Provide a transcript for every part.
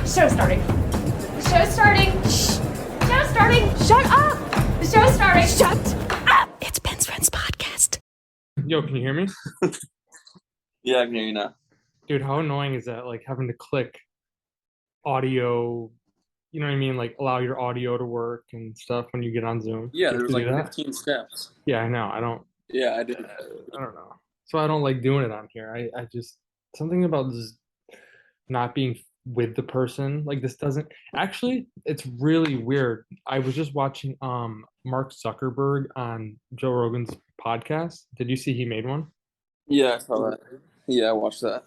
Show's starting. The show's starting. Shh. Show's starting. Shut up. The show's starting. Shut up. It's Ben's Friends Podcast. Yo, can you hear me? Yeah, I can hear you now. Dude, how annoying is that? Like having to click audio, you know what I mean? Like allow your audio to work and stuff when you get on Zoom. Yeah, You have there was to like do that? 15 steps. Yeah, I know. I don't Yeah, I did. know. So I don't like doing it on here. I just something about just not being with the person. Like this doesn't actually, it's really weird. I was just watching Mark Zuckerberg on Joe Rogan's podcast. Did you see he made one? Yeah, I saw that. Yeah, I watched that.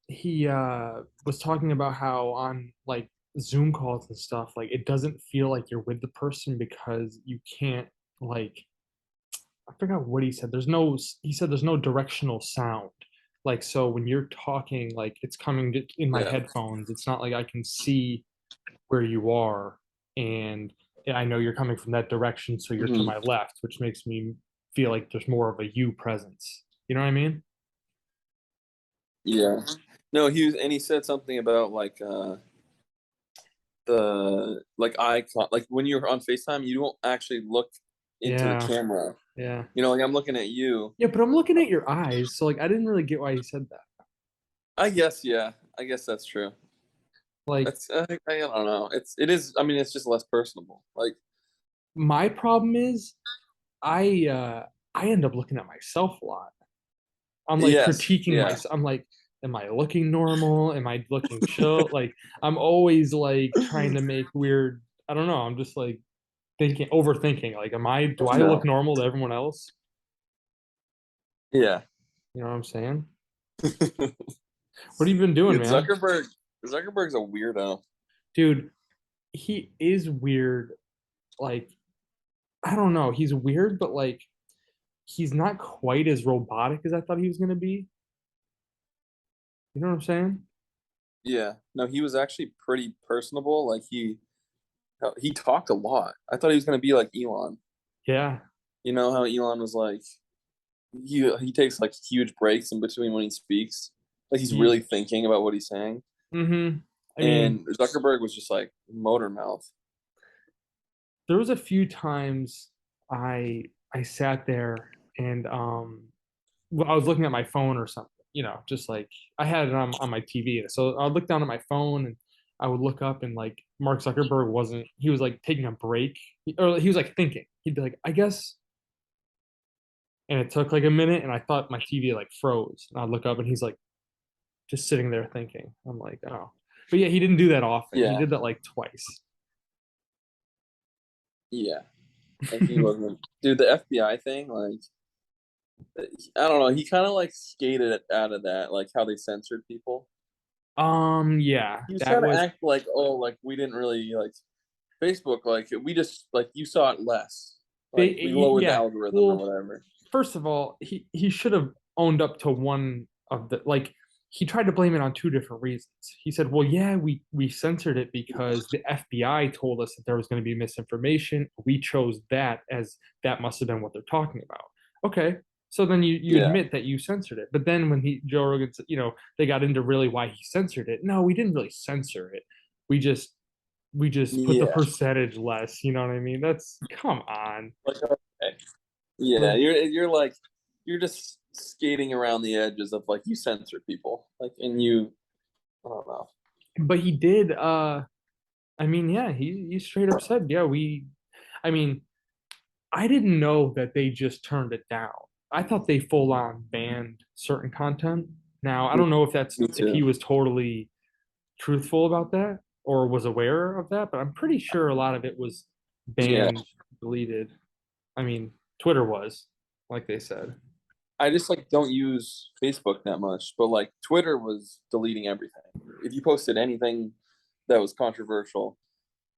He was talking about how on like Zoom calls and stuff, like it doesn't feel like you're with the person because you can't like I forgot what he said. He said there's no directional sound. Like so when you're talking, like it's coming in my Yeah. headphones. It's not like I can see where you are and I know you're coming from that direction, so you're to my left, which makes me feel like there's more of a you presence. You know what I mean? Yeah. No, he said something about like the like eye like when you're on FaceTime, you don't actually look into the Yeah. camera. Yeah. You know, like I'm looking at you. Yeah, but I'm looking at your eyes, so like I didn't really get why he said that. I guess, yeah. I guess that's true. Like That's I don't know. It is. I mean, it's just less personable. Like, my problem is I end up looking at myself a lot. I'm like yes, critiquing yeah, myself. I'm like, am I looking normal? Am I looking chill? Like I'm always like trying to make weird, I don't know, I'm just like overthinking. Like do I look no, normal to everyone else? yeah. You know what I'm saying? What have you been doing, Dude, man? Zuckerberg's a weirdo. Dude, he is weird. Like, I don't know. He's weird, but like he's not quite as robotic as I thought he was gonna be. You know what I'm saying? Yeah. No, he was actually pretty personable. Like he talked a lot. I thought he was gonna be like Elon. Yeah. You know how Elon was like he takes like huge breaks in between when he speaks. Like he's really thinking about what he's saying. Mm-hmm. I mean, And Zuckerberg was just like motor mouth. there was a few times I sat there and well, I was looking at my phone or something, you know, just like I had it on my TV. So I'd look down at my phone and I would look up and like Mark Zuckerberg wasn't, he was like taking a break or he was like thinking. He'd be like, I guess. And it took like a minute and I thought my TV like froze. And I'd look up and he's like just sitting there thinking. I'm like, oh. But yeah, he didn't do that often. He Yeah. did that like twice. Yeah. Like he wasn't dude, the FBI thing, like I don't know, he kind of like skated out of that, like how they censored people. Yeah, He was that trying to was act like, oh, like we didn't really like Facebook, like we just like you saw it less. Like we lowered the yeah. algorithm or Well, whatever. first of all, he should have owned up to one of the like he tried to blame it on two different reasons. He said, "Well, yeah, we censored it because the FBI told us that there was going to be misinformation. We chose that as that must have been what they're talking about." Okay. So then you Yeah. admit that you censored it. But then when Joe Rogan, you know, they got into really why he censored it. No, we didn't really censor it. We just put the Yeah. percentage less, you know what I mean? That's come on. Like okay. Yeah, Like, you're like you're just skating around the edges of like you censor people. Like and you I don't know. but he did I mean, yeah, he straight up said, yeah, I mean, I didn't know that they just turned it down. I thought they full on banned certain content. Now, I don't know Me if he too. was totally truthful about that or was aware of that, but I'm pretty sure a lot of it was Yeah. banned, deleted. I mean, Twitter was, like they said. I just like don't use Facebook that much, but like Twitter was deleting everything. If you posted anything that was controversial,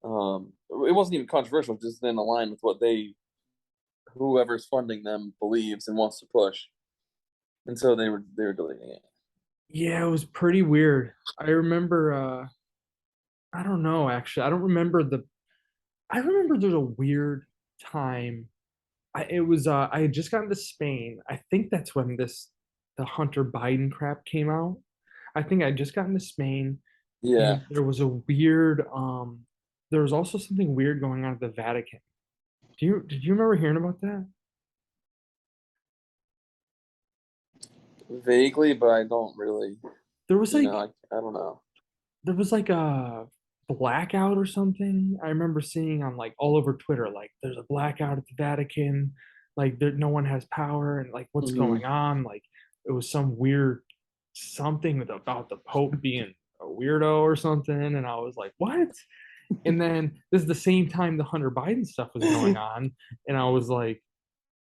it wasn't even controversial, just in line with what whoever's funding them believes and wants to push. And so they were deleting it. Yeah, it was pretty weird. I remember I don't know actually. I remember there's a weird time. I had just gotten to Spain. I think that's when the Hunter Biden crap came out. I think I'd just gotten to Spain Yeah. And there was a weird there was also something weird going on at the Vatican. Did you remember hearing about that? Vaguely, but I don't really, There was like I don't know. there was like a blackout or something. I remember seeing on like all over Twitter, like there's a blackout at the Vatican, like there no one has power and like what's Hmm. going on? Like it was some weird something about the Pope being a weirdo or something, and I was like, what? And then this is the same time the Hunter Biden stuff was going on, and I was like,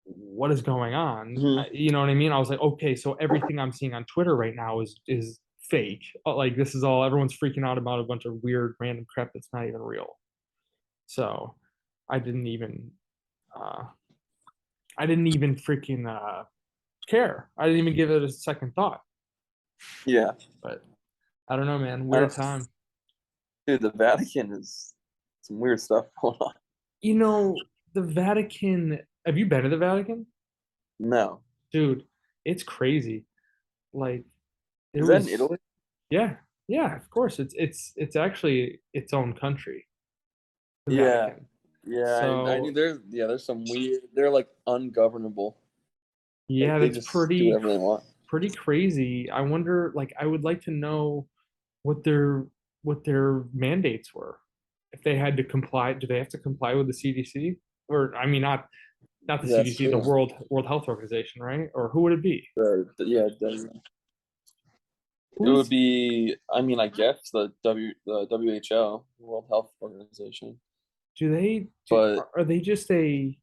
what is going on? Hmm. You know what I mean? I was like, okay, so everything I'm seeing on Twitter right now is fake. Like this is all everyone's freaking out about a bunch of weird random crap that's not even real. So I didn't even uh I didn't even freaking care. I didn't even give it a second thought. Yeah. But I don't know, man. I Weird don't, time. dude, the Vatican is some weird stuff going on. You know, the Vatican, have you been to the Vatican? No. Dude, it's crazy. Like there Is that in was Italy? yeah, yeah, of course. It's actually its own country, the Yeah. Vatican. Yeah, I knew So there's some weird, they're like ungovernable. Like yeah, they that's just do whatever they want. pretty crazy. I wonder, like, I would like to know what their mandates were. If they had to comply, do they have to comply with the CDC? Or I mean, not the That's CDC, the true. World Health Organization, right? Or who would it be? Yeah, it would Who's be, I mean, I guess the WHO, World Health Organization. do they do? But Are they just a?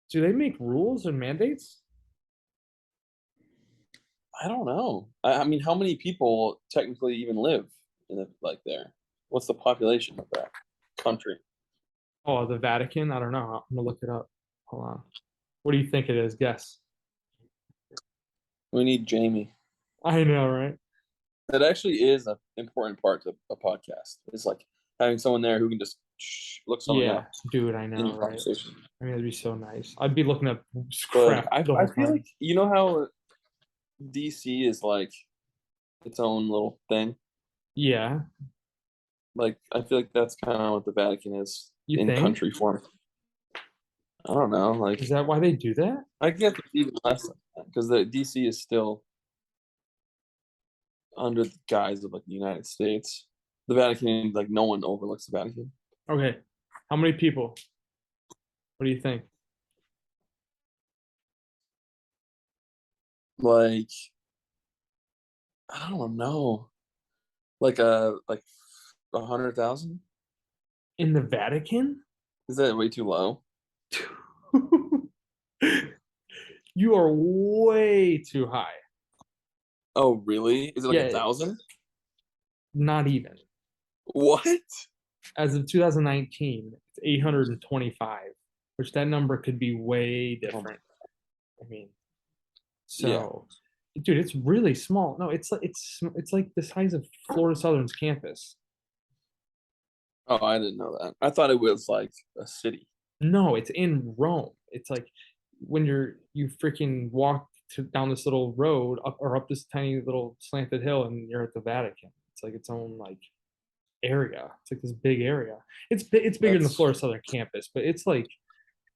Do they make rules and mandates? I don't know. I mean, how many people technically even live in like there? What's the population of that country? Oh, the Vatican? I don't know. I'm gonna look it up. Hold on. What do you think it is? Guess. We need Jamie. I know, right? That actually is an important part to a podcast. It's like having someone there who can just look something Yeah, up dude, I in know, a right? conversation. I mean, it'd be so nice. I'd be looking up But crap the I whole feel time. like you know how DC is like its own little thing. Yeah, Like I feel like that's kind of what the Vatican is you in think? country form. I don't know. Is Like that why they do that? I get it's even less than that because the DC is still under the guise of like the United States. The Vatican, like no one overlooks the Vatican. Okay, how many people? What do you think? Like I don't know. Like 100,000? In the Vatican? Is that way too low? You are way too high. Oh, really? Is it like a Yeah, thousand? not even. What? As of 2019, it's 825, which that number could be way Oh, different. I mean, yeah. so, dude, it's really small. No, it's like the size of Florida Southern's campus. Oh, I didn't know that. I thought it was like a city. No, it's in Rome. It's like when you freaking walk down this little road up or up this tiny little slanted hill, and you're at the Vatican. It's like its own like area. It's like this big area. It's bigger than the That's Florida Southern campus, but it's like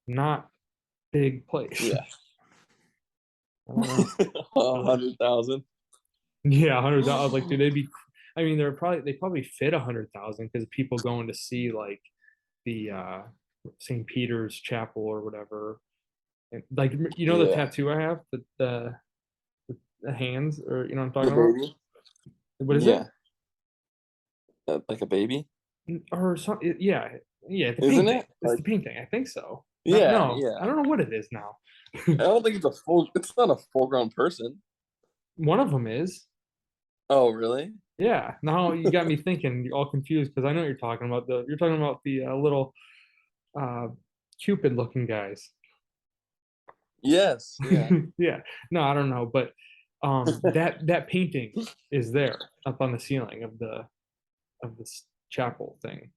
not big place. yeah. I don't know. 100,000. Yeah, 100,000. I was like, dude, they'd be. I mean, they probably fit 100,000 because people going to see like the St. Peter's Chapel or whatever. And, like you know the Yeah. tattoo I have, the hands, or you know what I'm The talking about. baby? What is it? Yeah. Like a baby? Or some, yeah, yeah, the Isn't painting. it? It's Like the painting. I think so. Not, yeah, no, I yeah. don't know what it is now. I don't think it's not a full grown person. One of them is. Oh, really? Yeah. Now you got me thinking, you're all confused because I know what you're talking about. You're talking about the little uh, Cupid looking guys. Yes, yeah. Yeah. No, I don't know, but that painting is there up on the ceiling of this chapel thing.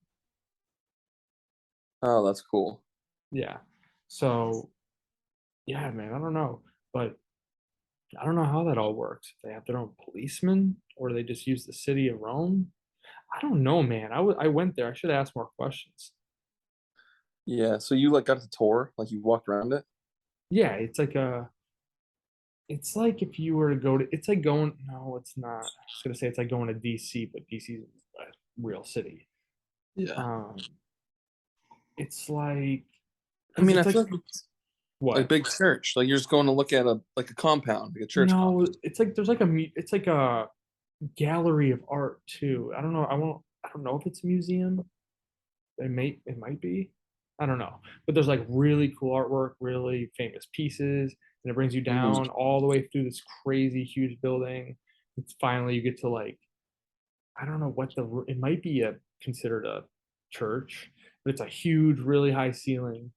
Oh, that's cool. Yeah. So yeah, man, I don't know, but I don't know how that all works. If they have their own policemen, or they just use the city of Rome. I don't know, man. I went there. I should ask more questions. Yeah. So you like got the tour, like you walked around it. Yeah, it's like if you were to go to, it's like going, no, it's not. I was gonna say it's like going to DC, but DC's a real city. Yeah. Um, it's like, I because mean, I it's like, feel like it's a what? big church. Like you're just going to look at a compound, like a church No, compound. it's like there's like it's like a gallery of art too. I don't know. I don't know if it's a museum. It might be. I don't know. But there's like really cool artwork, really famous pieces, and it brings you Mhm. down all the way through this crazy huge building. It's finally you get to like, I don't know what it might be a considered a church, but it's a huge, really high ceiling.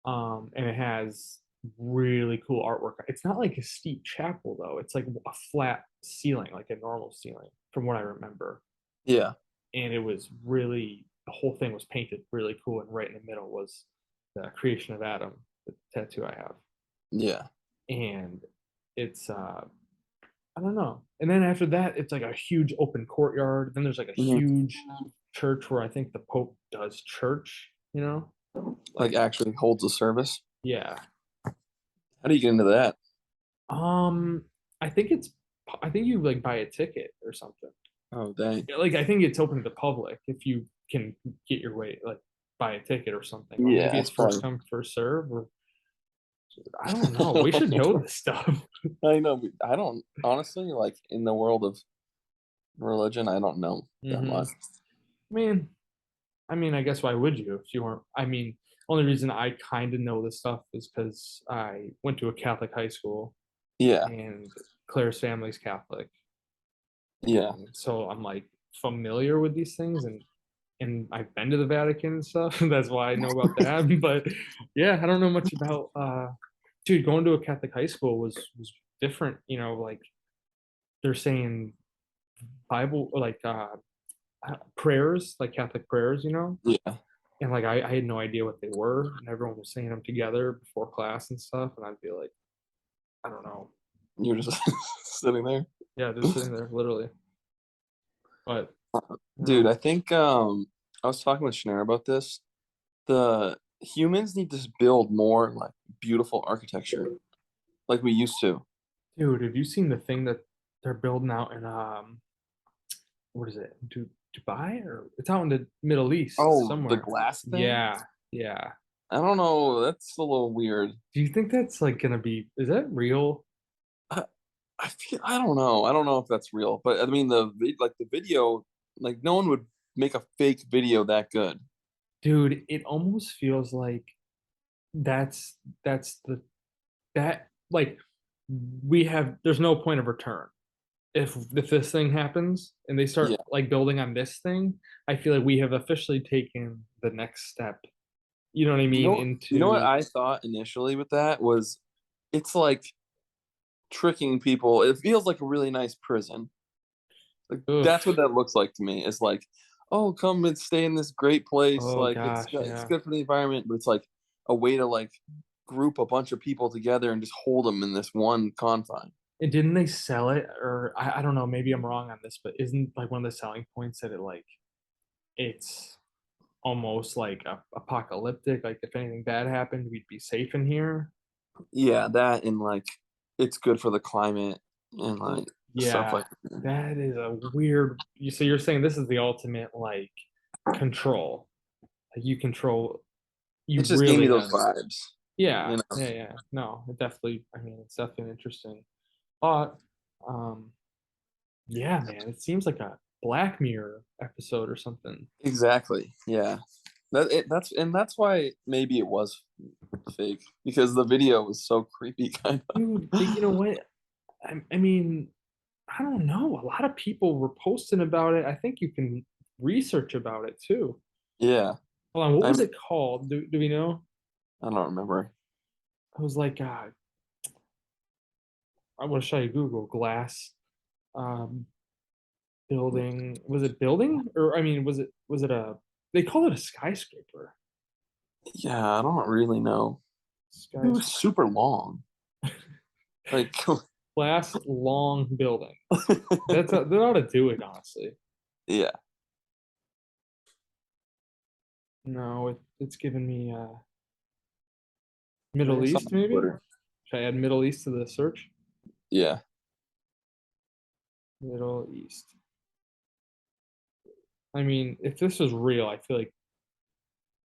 And it has really cool artwork. It's not like a steep chapel though. It's like a flat ceiling, like a normal ceiling, from what I remember. Yeah. And it was really, the whole thing was painted really cool, and right in the middle was the creation of Adam, the tattoo I have. Yeah. And it's I don't know. And then after that, it's like a huge open courtyard. Then there's like a Mhm. huge church where I think the Pope does church, you know? Like actually holds a service. Yeah. How do you get into that? Um, I think it's I think you like buy a ticket or something. Oh, dang. Like I think it's open to the public if you can get your way, like buy a ticket or something. Or Yeah, maybe it's it's first probably. come, first serve, or I don't know. We should know this stuff. I know. But I don't honestly like in the world of religion. I don't know that Hmm. much. I mean, I guess why would you if you weren't? Only reason I kind of know this stuff is because I went to a Catholic high school Yeah. and Claire's family's Catholic, Yeah. and so I'm like familiar with these things, and I've been to the Vatican and stuff. That's why I know about that. But yeah, I don't know much about. Dude, going to a Catholic high school was different. Like they're saying Bible, like prayers, like Catholic prayers. Yeah. And like I had no idea what they were, and everyone was saying them together before class and stuff, and I'd be like, I don't know. You're just sitting there. Yeah, just sitting there, literally. But Dude, no, I think I was talking with Schneider about this. The humans need to build more like beautiful architecture like we used to. dude, have you seen the thing that they're building out in what is it? Dubai, or it's out in the Middle East Oh, the somewhere? glass thing? Yeah, yeah. I don't know. That's a little weird. Do you think that's like gonna be? Is that real? I, I don't know. I don't know if that's real, but I mean like the video, like no one would make a fake video that good. Dude, it almost feels like that's that like we have there's no point of return. If this thing happens and they start Yeah. like building on this thing, I feel like we have officially taken the next step. You know what I mean? You know what Into I thought initially with that was it's like tricking people. It feels like a really nice prison. Like that's oof. what that looks like to me. It's like, oh, come and stay in this great place. Oh Like gosh, it's yeah. good for the environment, but it's like a way to like group a bunch of people together and just hold them in this one confine. And didn't they sell it? Or I don't know, maybe I'm wrong on this, but isn't like one of the selling points that it's almost like apocalyptic? Like if anything bad happened, we'd be safe in here. Yeah, that and like it's good for the climate and like stuff Yeah, like that. that is a weird. So you're saying this is the ultimate like control. Like you control. It You just gave me really those have. vibes, Yeah, you know. yeah, yeah. No, it definitely. It's definitely an interesting thought. Um, yeah, man. It seems like a Black Mirror episode or something. Exactly. Yeah. That's why maybe it was fake because the video was so creepy kind of. Dude, but you know what? I mean, I don't know. A lot of people were posting about it. I think you can research about it too. Yeah. Hold on, what I was mean, it called? Do we know? I don't remember. It was like I want to show you Google glass um, building. Was it building, or was it a? They call it a skyscraper. Yeah, I don't really know. It was Skyscraper super long. Like glass long building. That ought to do it, honestly. yeah. No, it's giving me Middle It's East on maybe. Twitter. Should I add Middle East to the search? Yeah, Middle East. I mean, if this was real, I feel like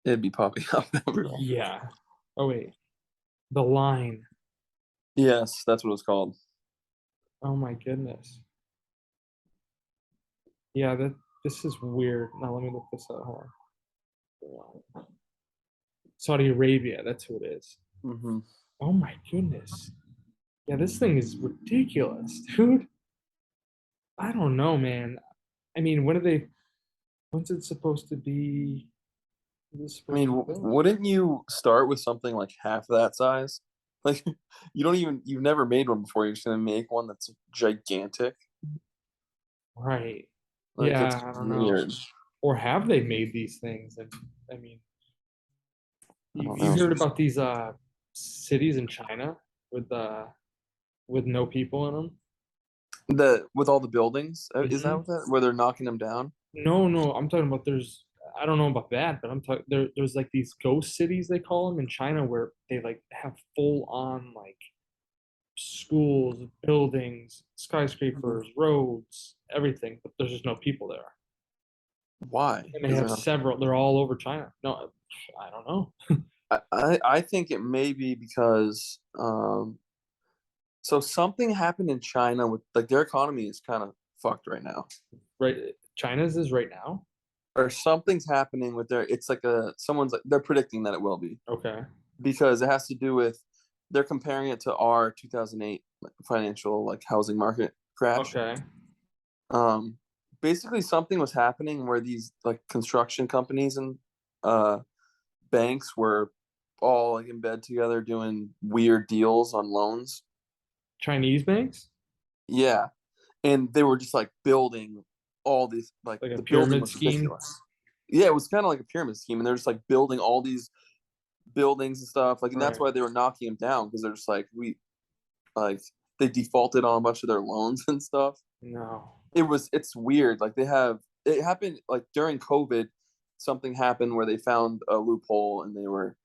it'd be popping up everywhere. yeah. Oh wait, the line. Yes, that's what it's called. Oh my goodness. Yeah, that this is weird. Now let me look this up. Hold on. Saudi Arabia, that's who it is. Mm-hmm. Oh my goodness. Yeah, this thing is ridiculous, dude. I don't know, man. I mean, when's it supposed to be? When's it I supposed mean, to be built? wouldn't you start with something like half that size? Like, you've never made one before. You're just gonna make one that's gigantic. Right. Like, that's Yeah, I don't know. weird. Or have they made these things? And I mean, I don't you know. heard about these cities in China with no people in them? With all the buildings, is that Hmm. what that where they're knocking them down? No, no, I'm talking about I don't know about that, but I'm talking there's like these ghost cities they call them in China where they like have full on like schools, buildings, Mhm. skyscrapers, roads, everything, but there's just no people there. Why And they is have there not? several, they're all over China. No, I don't know. I think it may be because so something happened in China with like their economy is kind of fucked right now. Right, China's is right now. Or something's happening with their it's like a someone's like they're predicting that it will be Okay. because it has to do with they're comparing it to our 2008 financial like housing market crash. Okay. Um basically something was happening where these like construction companies and uh banks were all like in bed together doing weird deals on loans. Chinese banks? Yeah. And they were just like building all these like Like a the building pyramid was scheme? ridiculous. Yeah, it was kind of like a pyramid scheme, and they're just like building all these buildings and stuff. Like, and that's Right. why they were knocking them down because they're just like they defaulted on a bunch of their loans and stuff. No. It's weird. Like it happened like during COVID, something happened where they found a loophole and they were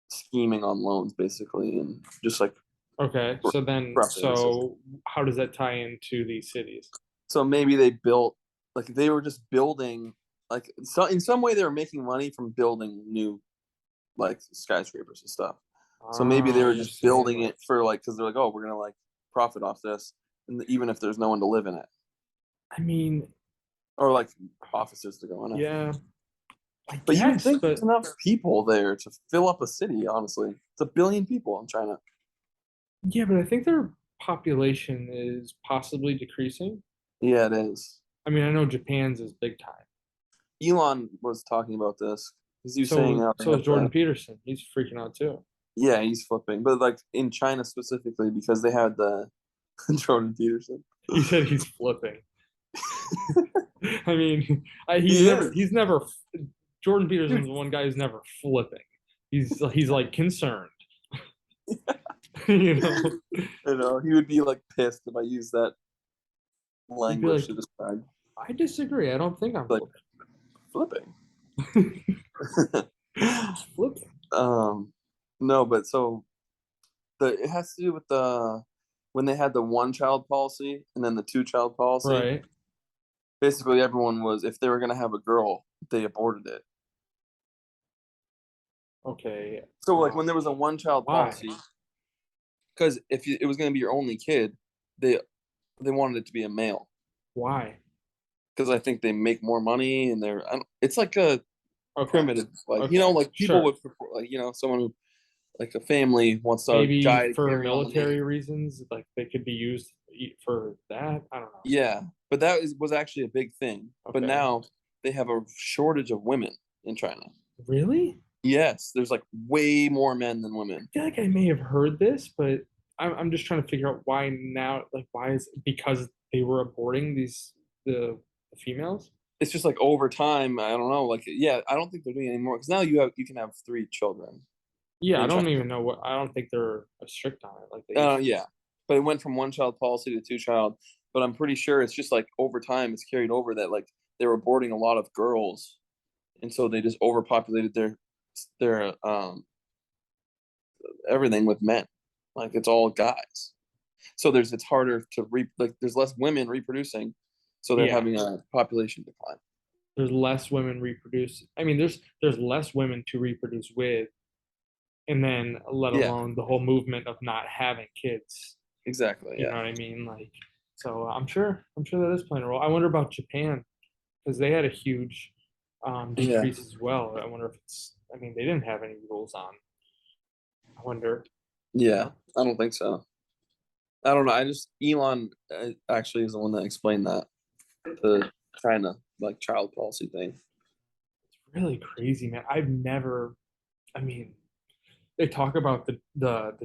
scheming on loans basically and just like Okay. corrupting the system. So how does that tie into these cities? So maybe they built like they were just building like so in some way they were making money from building new like skyscrapers and stuff. So maybe they Oh, were you're just saying building it for like because they're like, oh, we're gonna like profit off this, and even if there's no one to live in it, I mean, or like offices to go in it. yeah, I But you would guess, think but there's enough people there to fill up a city. Honestly, it's 1 billion people in China. yeah, but I think their population is possibly decreasing. Yeah, it is. I mean, I know Japan's is big time. Elon was talking about this because he was saying So how they so is have Jordan the Peterson. He's freaking out too. yeah he's flipping, but like in China specifically because they had the Jordan Peterson. He said he's flipping. I mean, He is. he's never Jordan Peterson's the one guy who's never flipping. He's like concerned. You know, You know, he would be like pissed if I used that he'd be language like, to describe I disagree. I don't think I'm like flipping. flipping. um, no, but so the it has to do with the when they had the one child policy and then the two child policy. Right. Basically, everyone was if they were gonna have a girl, they aborted it. Okay. So like when there was a one child Why? policy, because it was gonna be your only kid, they they wanted it to be a male Why? because I think they make more money and they're it's like a Okay. primitive like Okay. like people Sure. would prefer like someone who like a family wants a Maybe guy to for carry on the military name. reasons, like they could be used for that. I don't know. Yeah, but was actually a big thing. But Okay. now they have a shortage of women in China. Really? Yes, there's like way more men than women. I feel like I may have heard this, but I'm just trying to figure out why now. Like, why is because they were aborting the females? It's just like over time, I don't know. Like, yeah, I don't think they're doing it anymore because now you can have 3 children Yeah, I in China. don't even know what. I don't think they're strict on it like they used to. Yeah, but it went from one child policy to two child. But I'm pretty sure it's just like over time, it's carried over that like they were aborting a lot of girls and so they just overpopulated their everything with men. Like it's all guys. So it's harder to there's less women reproducing, so they're Yeah. having a population decline. There's less women reproduce. I mean, there's less women to reproduce with, and then let Yeah. alone the whole movement of not having kids. Exactly. You Yeah. know what I mean? Like, so I'm sure that is playing a role. I wonder about Japan because they had a huge decrease as well. I wonder if I mean, they didn't have any rules on. I wonder. Yeah. I don't think so. I don't know. Elon actually is the one that explained that, the China like child policy thing. It's really crazy, man. I've never. I mean, they talk about the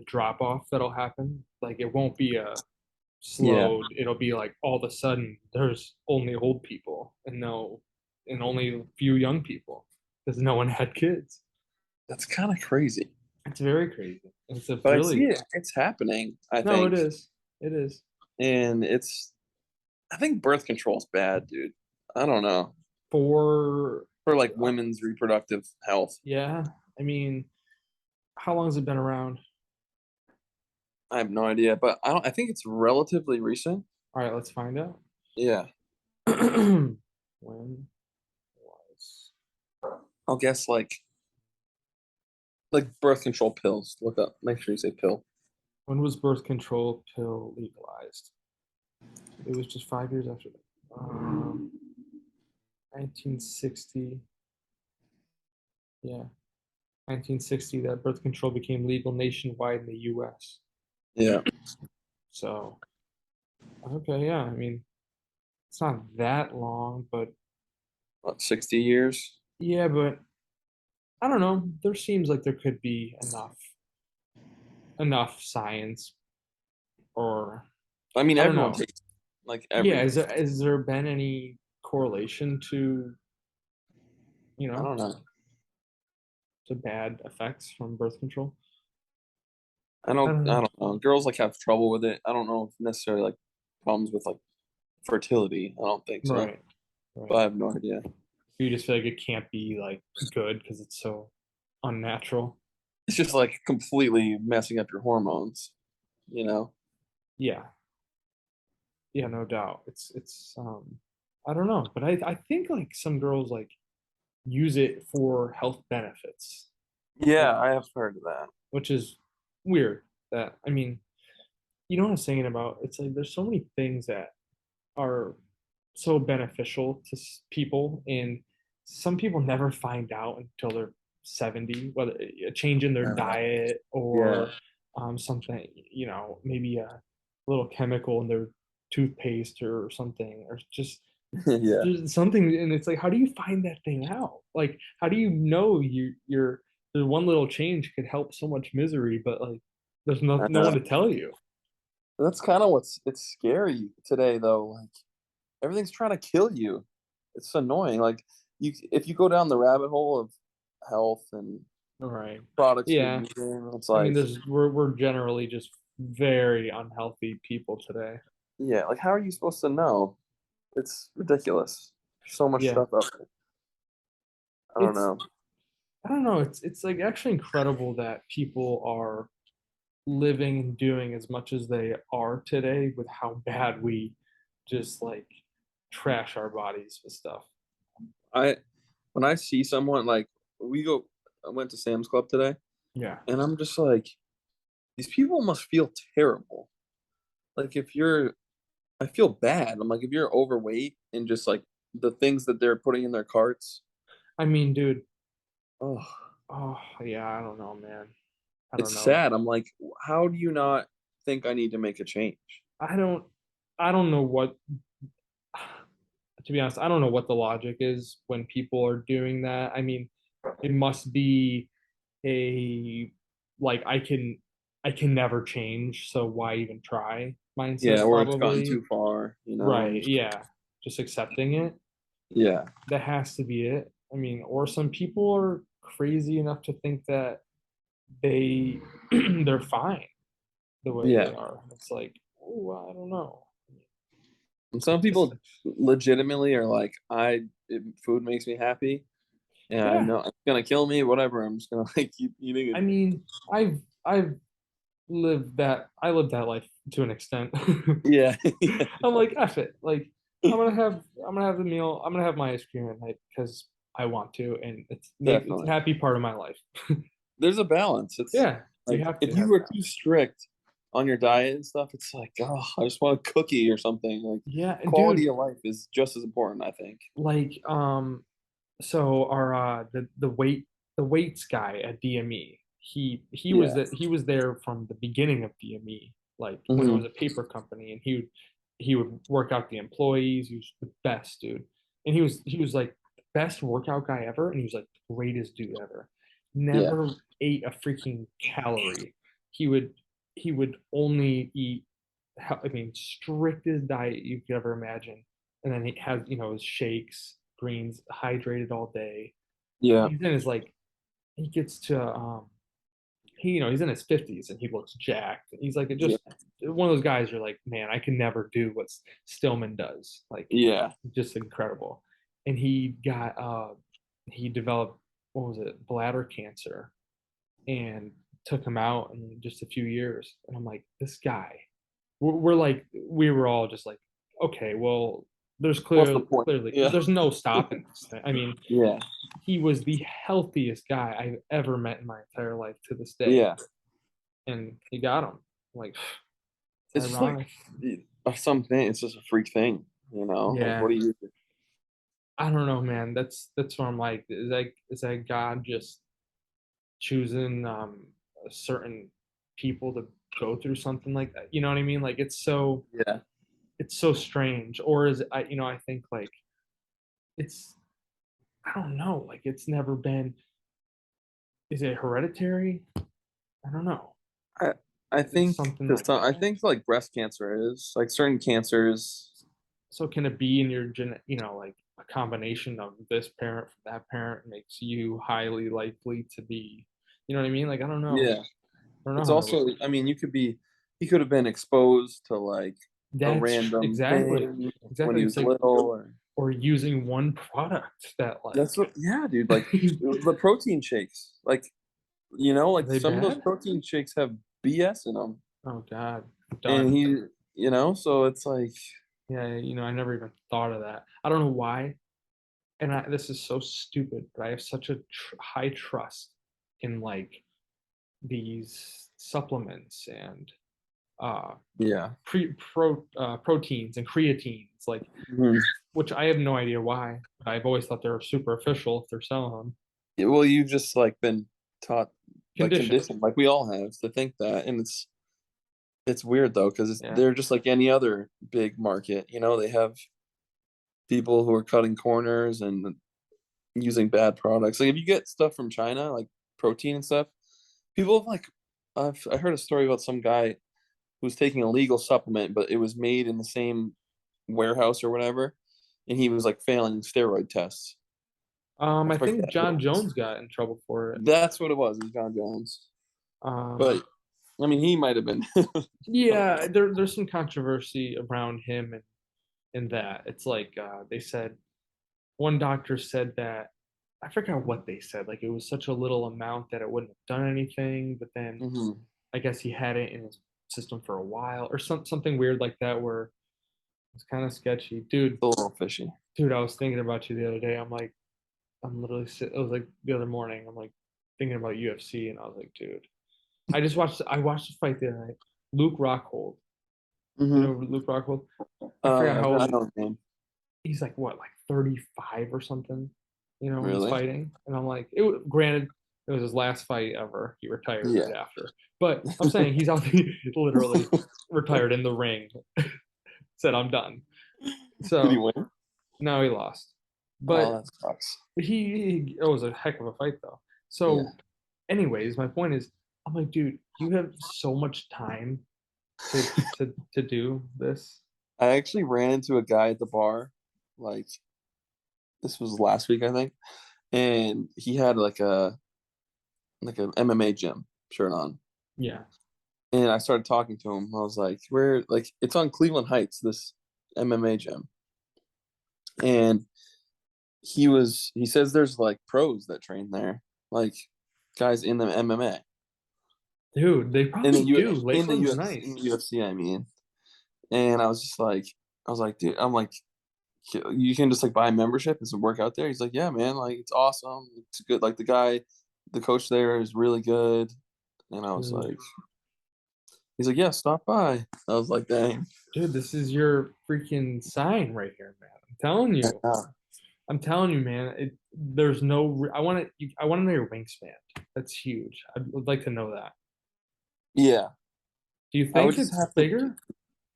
drop off that'll happen. Like it won't be a slowed. It'll be like all of a sudden there's only old people and only a few young people because no one had kids. That's kind of crazy. It's very crazy. But I see it's happening, I No, think. it is. It is. And I think birth control is bad, dude. I don't know. For Like women's reproductive health. Yeah. I mean, how long has it been around? I have no idea, but I think it's relatively recent. All right, let's find out. Yeah. When was I'll guess like birth control pills. Look up. Make sure you say pill. when was birth control pill legalized? It was just 5 years after that. 1960. Yeah. 1960 that birth control became legal nationwide in the US. Yeah. So, okay, yeah. I mean, it's not that long, but What, 60 years? yeah, but I don't know. There seems like there could be enough science or I mean, I don't everyone know. takes Yeah, everyone. has there been any correlation to, I don't know. to bad effects from birth control? I don't know. Girls have trouble with it. I don't know if necessarily problems with fertility. I don't think so. Right. But I have no idea. You just feel like it can't be good because it's so unnatural. It's just completely messing up your hormones, you know? Yeah. Yeah, no doubt. It's I don't know, but I think some girls use it for health benefits. Yeah, I have heard of that. Which is weird. That I mean, you know what I'm saying about? It's there's so many things that are so beneficial to people, and some people never find out until they're 70, whether a change in their diet or something, maybe a little chemical in their toothpaste or something, or just Yeah. something. And it's how do you find that thing out? How do you know there's one little change could help so much misery, but there's no one to tell you. That's kind of it's scary today, though. Everything's trying to kill you. It's annoying. If you go down the rabbit hole of health and Right. products, Yeah. it's I mean, we're generally just very unhealthy people today. Yeah, how are you supposed to know? It's ridiculous. So much stuff out there. I don't know. I don't know. It's actually incredible that people are living and doing as much as they are today with how bad we just trash our bodies with stuff. When I see someone I went to Sam's Club today. Yeah. And I'm just these people must feel terrible. I feel bad. I'm if you're overweight and just the things that they're putting in their carts. I mean, dude. Oh yeah. I don't know, man. It's sad. I'm how do you not think I need to make a change? I don't know what, to be honest, I don't know what the logic is when people are doing that. I mean, it must be I can never change, so why even try mindset? Yeah, or probably. It's gotten too far, Right. Yeah. Just accepting it. Yeah. That has to be it. I mean, or some people are crazy enough to think that they're fine the way they are. It's oh, I don't know. And some people legitimately are food makes me happy. Yeah, I Yeah. know it's gonna kill me. Whatever. I'm just gonna like keep eating it. I mean, I've I lived that life to an extent. Yeah, yeah, I'm like, F it. Like, I'm gonna have the meal. I'm gonna have my ice cream at night because I want to, and it's a definitely. happy part of my life. There's a balance. It's Yeah, you like have to if you have were that. too strict on your diet and stuff, it's like, oh, I just want a cookie or something. Like Yeah, and quality dude, of life is just as important, I think. like, so our the weights guy at DME, Yeah. he was there from the beginning of DME, like when it was Hmm. a paper company, and he would work out the employees. He was the best dude, and he was like the best workout guy ever, and he was like the greatest dude ever. Yeah. Never ate a freaking calorie. He would he would only eat, I mean, strictest diet you could ever imagine, and then he has, his shakes, greens, hydrated all day. Yeah. He's in his like he gets to he's in his 50s and he looks jacked. He's like Yeah. just one of those guys you're like, man, I can never do what Stillman does. Like, Yeah. just incredible. And he developed, what was it, bladder cancer, and took him out in just a few years. And I'm like, this guy, we're like, we were all just like, okay, well, there's What's the point? clearly Yeah. there's no stopping this thing. I mean, Yeah. he was the healthiest guy I've ever met in my entire life to this day, Yeah. and he got him. I'm like, it's It's just like ironic. something. It's just a freak thing, you know. Like, Yeah, what do you? I don't know, man. That's what I'm like. Is that God just choosing a certain people to go through something like that? You know what I mean? Like, Yeah. it's so strange. Or is it, I think like it's, I don't know. Like, it's never been. Is it hereditary? I don't know. I I It's think something to like some, I that. think like breast cancer is like certain cancers. So can it be in your like a combination of this parent from that parent makes you highly likely to be, you know what I mean? Like, I don't know. Yeah. I don't know It's how to. also, I mean, he could have been exposed to like a random Exactly, thing when exactly. he It's was like, little, or or using one product that like, that's what, yeah, dude. Like the protein shakes, like, are like they some of those bad? protein shakes have BS in them, Oh God, I'm and done. so it's like, Yeah, I never even thought of that. I don't know why. And this is so stupid, but I have such a high trust in like these supplements and uh yeah. proteins and creatines, like, Mhm. which I have no idea why. I've always thought they were superficial if they're selling them. Yeah, well, you've just like been taught, like Conditioned. conditioned, like we all have, to think that, and it's weird though, because Yeah. they're just like any other big market. They have people who are cutting corners and using bad products. Like if you get stuff from China, like protein and stuff, people have like, I heard a story about some guy who was taking a legal supplement, but it was made in the same warehouse or whatever, and he was like failing steroid tests. I I think forget who John it was. Jones got in trouble for it. That's what it was. It was John Jones. Um, But I mean, he might have been. yeah, there's some controversy around him and in that. It's like they said, one doctor said that, I forgot what they said. Like, it was such a little amount that it wouldn't have done anything, but then Mhm. I guess he had it in his system for a while, or something weird like that, where it's kind of sketchy. Dude, It's a little fishy. I was thinking about you the other day. I'm like, I'm literally it was like the other morning. I'm like thinking about UFC, and I was like, dude, I watched the fight the other night. Luke Rockhold. You Hmm. know Luke Rockhold? I forgot how I old know his name. he's, like, what, like 35 or something, when he's Really? fighting. And I'm like, granted, it was his last fight ever. He retired Yeah. right after. But I'm saying he's out literally retired in the ring, said, I'm done. Did he So win? now he lost. Oh, But that sucks. it was a heck of a fight though. Yeah. So anyways, my point is, I'm like, dude, you have so much time to do this. I actually ran into a guy at the bar, like this was last week, I think, and he had like an MMA gym shirt on. Yeah. And I started talking to him. I was like, "Where? Like, it's on Cleveland Heights, this MMA gym." And he says there's like pros that train there, like guys in the MMA, Dude, they in the probably U do. in the Lakeland's UFC, in nice. the UFC, I mean. And I was like, dude, I'm like, you can just like buy a membership and some work out there. He's like, yeah, man, like it's awesome. It's good. Like the coach there is really good. And I was Dude, like, he's like, yeah, stop by. I was like, dang. dude, this is your freaking sign right here, man. I'm telling you. Yeah. I'm telling you, man. There's no. I want to. I want to know your wingspan. That's huge. I would like to know that. Yeah. Do you I would think just it's have to bigger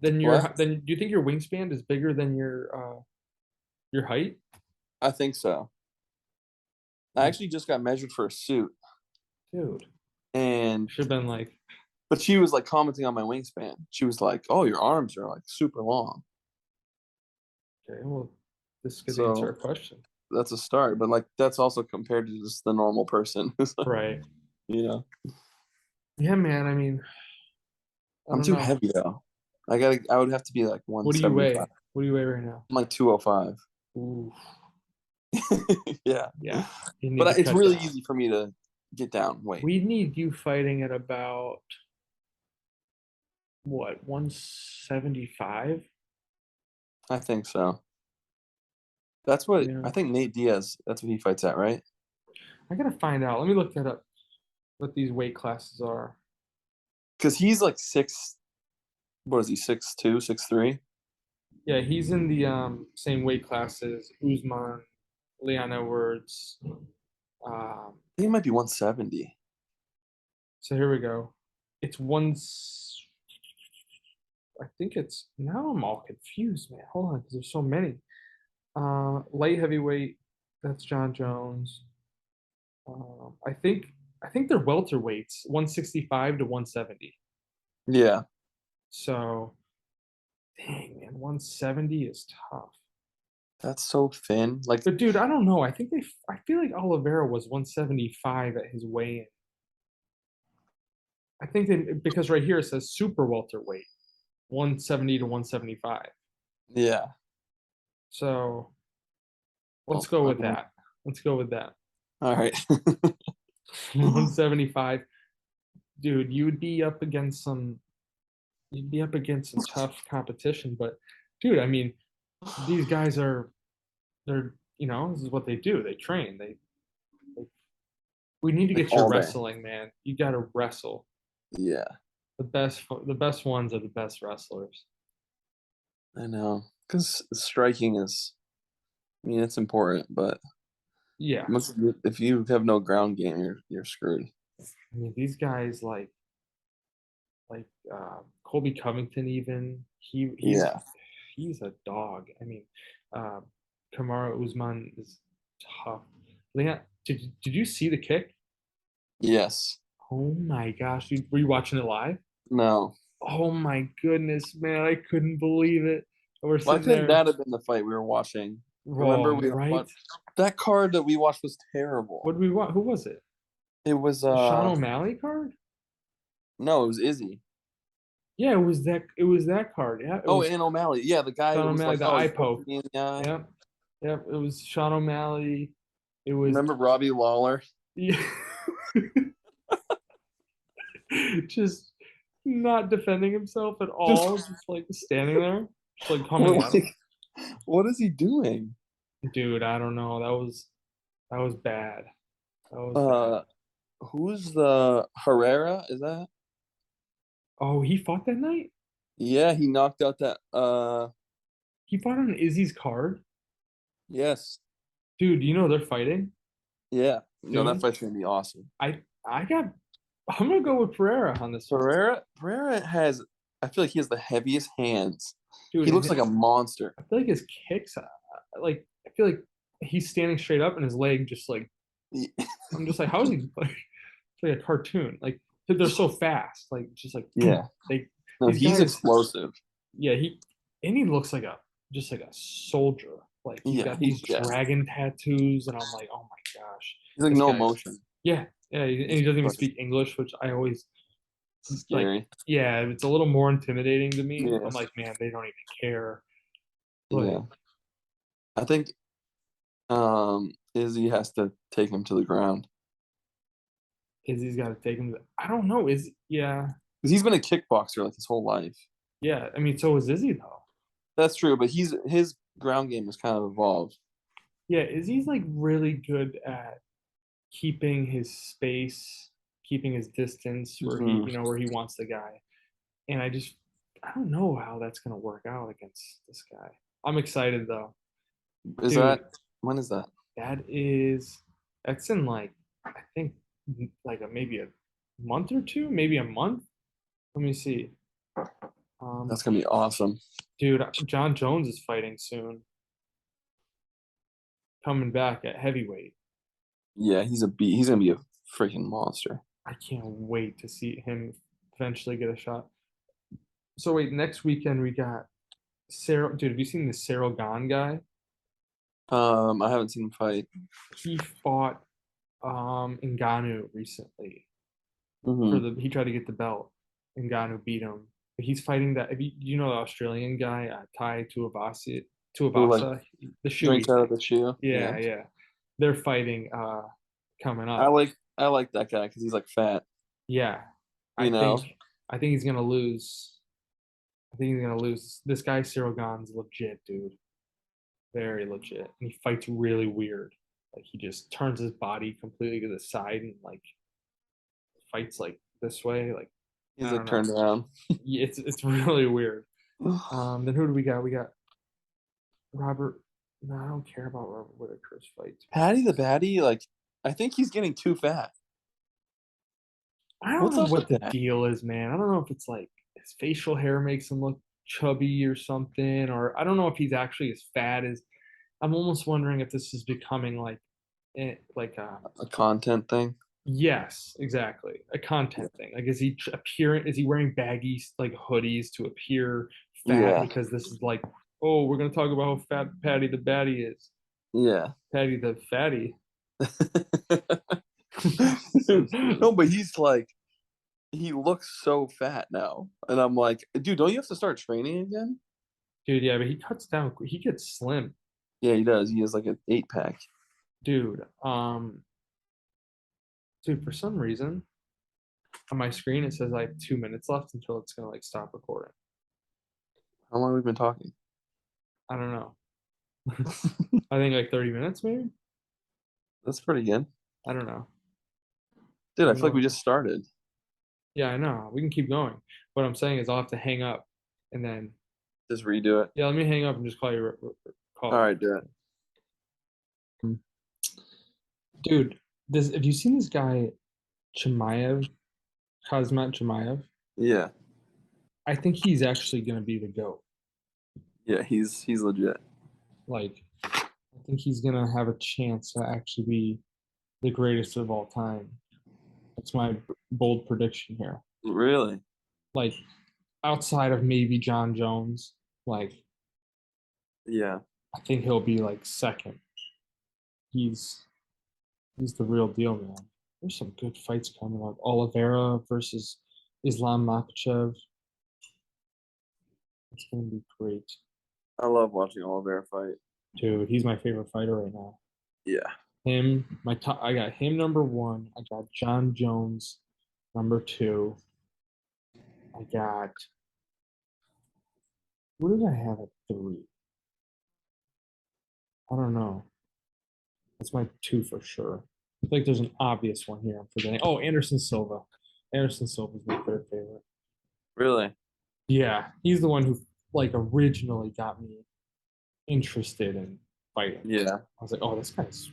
than your? what? Then do you think your wingspan is bigger than your height? I think so. I actually just got measured for a suit Dude, and should have been like, but she was like commenting on my wingspan. She was like, oh, your arms are like super long. okay, well, this could answer a So question. that's a start. But like that's also compared to just the normal person. Right. you know. Yeah, man. I mean, I I'm don't too know. heavy though. I would have to be like What do you 175. weigh? What do you weigh right now? I'm like 205. Ooh, yeah. yeah. You need to But it's cut really down. easy for me to get down weight. We need you fighting at about what, 175? I think so. That's what Yeah. I think Nate Diaz, that's what he fights at, right? I gotta find out. Let me look that up. What these weight classes are. Because he's like what is he, 6'2", 6'3"? Yeah, he's in the same weight class as Usman, Leon Edwards. Um, I think he might be 170. so here we go. It's one. I think it's now. I'm all confused, man. Hold on, because there's so many. Light heavyweight. That's John Jones. I think they're welterweights, 165 to 170. Yeah. So, dang man, 170 is tough. That's so thin. Like, But dude, I don't know. I feel like Oliveira was 175 at his weigh-in. I think they because right here it says super welterweight, 170 to 175. yeah. So let's Well, go I with don't know. that. Let's go with that. All right. 175. Dude, you'd be up against some tough competition, but dude, I mean, these guys they're this is what they do. They train. We need to like get your all day. wrestling, man. You got to wrestle. Yeah. The best ones are the best wrestlers. I know. Because striking is, I mean, it's important, but Yeah. if you have no ground game, you're screwed. I mean, these guys like Colby Covington, even Yeah. he's a dog. I mean, uh, Kamaru Usman is tough. Leon, did you see the kick? Yes. Oh my gosh, dude, were you watching it live? No. Oh my goodness, man, I couldn't believe it. We're Why sitting couldn't there. that have been the fight we were watching? Oh, Remember you're we right. watched that card that we watched was What terrible. did we want? Who was it? It was The Sean O'Malley card? no, it was Izzy. Yeah, it was that card. Yeah, it Oh, was and O'Malley. Yeah, the guy Sean that was O'Malley, like, the oh, eye he's poking poke. me in the eye. Yep, yep. It was Sean O'Malley. It was Remember Robbie Lawler? yeah. Just not defending himself at Just all, just like standing there, just like coming what, at him. what is he doing? Dude, I don't know. That was bad. That was bad. Uh, who's the Herrera? Is that? Oh, he fought that night? Yeah, he knocked out that. He fought on Izzy's card? Yes, Dude, you know they're fighting yeah. No, that soon? fight's gonna be awesome. I'm gonna go with Pereira on this one. Pereira has. I feel like he has the heaviest hands. Dude, He looks like a monster. I feel like his kicks, I feel like he's standing straight up and his leg just like, I'm just like, how is he like, it's like a cartoon? Like they're so fast, like just like Yeah. they No, these he's guys, explosive. yeah, he looks like just like a soldier. Like he's Yeah, got these yeah. dragon tattoos, and I'm like, oh my gosh, He's like this no guy's emotion. yeah, yeah, and he doesn't even speak English, which I always like. Scary. Yeah, it's a little more intimidating to me. Yeah. I'm like, man, they don't even care. But Yeah. I think Izzy has to take him to the ground. Izzy's got to take him. I don't know. Yeah, 'Cause he's been a kickboxer like his whole life. yeah. I mean, so is Izzy though. That's true, but his ground game has kind of evolved. Yeah, Izzy's like really good at keeping his space, keeping his distance where he, Mhm. where he wants the guy. And I don't know how that's gonna work out against this guy. I'm excited though, Is dude. that when is that? That's in like I think like maybe a month or two, maybe a month. Let me see. That's gonna be awesome. Dude, John Jones is fighting soon, coming back at heavyweight. Yeah, he's gonna be a freaking monster. I can't wait to see him eventually get a shot. So wait, next weekend we got Sarah. Dude, have you seen the Cyril Gahn guy? I haven't seen him fight. He fought Ngannou recently for Hmm. the. He tried to get the belt. Ngannou beat him. But he's fighting that. You know the Australian guy, Tai Who like Tuivasa, the shoey drinks out of thing. the shoe? Yeah, Yeah, yeah. They're fighting coming I up. like I like that guy because he's like fat. Yeah. I You think know, I think he's gonna lose. I think he's gonna lose. This guy Cyril Gahn's legit, dude. Very legit. And he fights really weird. Like he just turns his body completely to the side and like fights like this way. Like he's I like don't know. turned around. Yeah, it's really weird. Then who do we got? We got Robert. No, I don't care about Robert Whitaker's fights. Patty the Batty, like I think he's getting too fat. I don't What's know up what with the that? deal is, man. I don't know if it's like his facial hair makes him look chubby or something, or I don't know if he's actually as fat as. I'm almost wondering if this is becoming like, like A content thing. yes, exactly, a content thing. Like, is he appearing? Is he wearing baggy like hoodies to appear fat Yeah, because this is like, oh, we're gonna talk about how fat Patty the Batty is. yeah. Patty the Fatty. No, but he's like he looks so fat now, and I'm like, dude, don't you have to start training again? Dude, yeah, but he cuts down. He gets slim, Yeah, he does. He has like an 8 pack. dude. Dude, for some reason on my screen it says I have 2 minutes left until it's gonna like stop recording. How long have we been talking? I don't know. I think like 30 minutes maybe. That's pretty good. I don't know. Dude, I I don't feel like we know. just started. Yeah, I know. We can keep going. What I'm saying is I'll have to hang up and then Just redo it. yeah, let me hang up and just call you. All Call right, do it. it. Dude, this have you seen this guy Chimaev, Kazmat Chimaev? Yeah, I think he's actually gonna be the GOAT. yeah, he's legit. Like, I think he's gonna have a chance to actually be the greatest of all time. That's my bold prediction here. Really? Like, outside of maybe John Jones, like Yeah. I think he'll be like second. He's he's the real deal, man. There's some good fights coming up. Oliveira versus Islam Makhachev. It's gonna be great, I love watching Oliver fight. dude. He's my favorite fighter right now. Yeah. Him, my top. I got him number one. I got John Jones number two. I got. What did I have at three? I don't know. That's my two for sure. I feel like there's an obvious one here I'm forgetting. Oh, Anderson Silva. Anderson Silva is my third favorite. Really? Yeah, he's the one who like originally got me interested in fighting. Yeah. I was like, oh, this guy's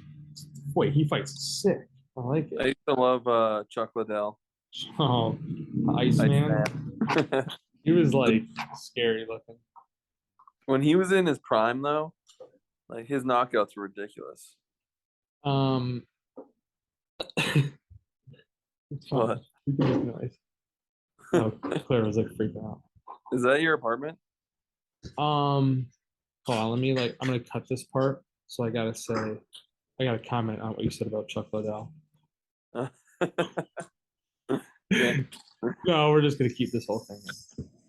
wait, he fights sick. I like I it. used to love Chuck Liddell. Oh, Iceman. Iceman. He was like scary looking. When he was in his prime, though, like his knockouts were ridiculous. Um, it's fine. What? You can make noise. Oh, Claire was like freaking out. Is that your apartment? Hold on, let me like I'm gonna cut this part. So I gotta comment on what you said about Chuck Liddell. Okay. No, we're just gonna keep this whole thing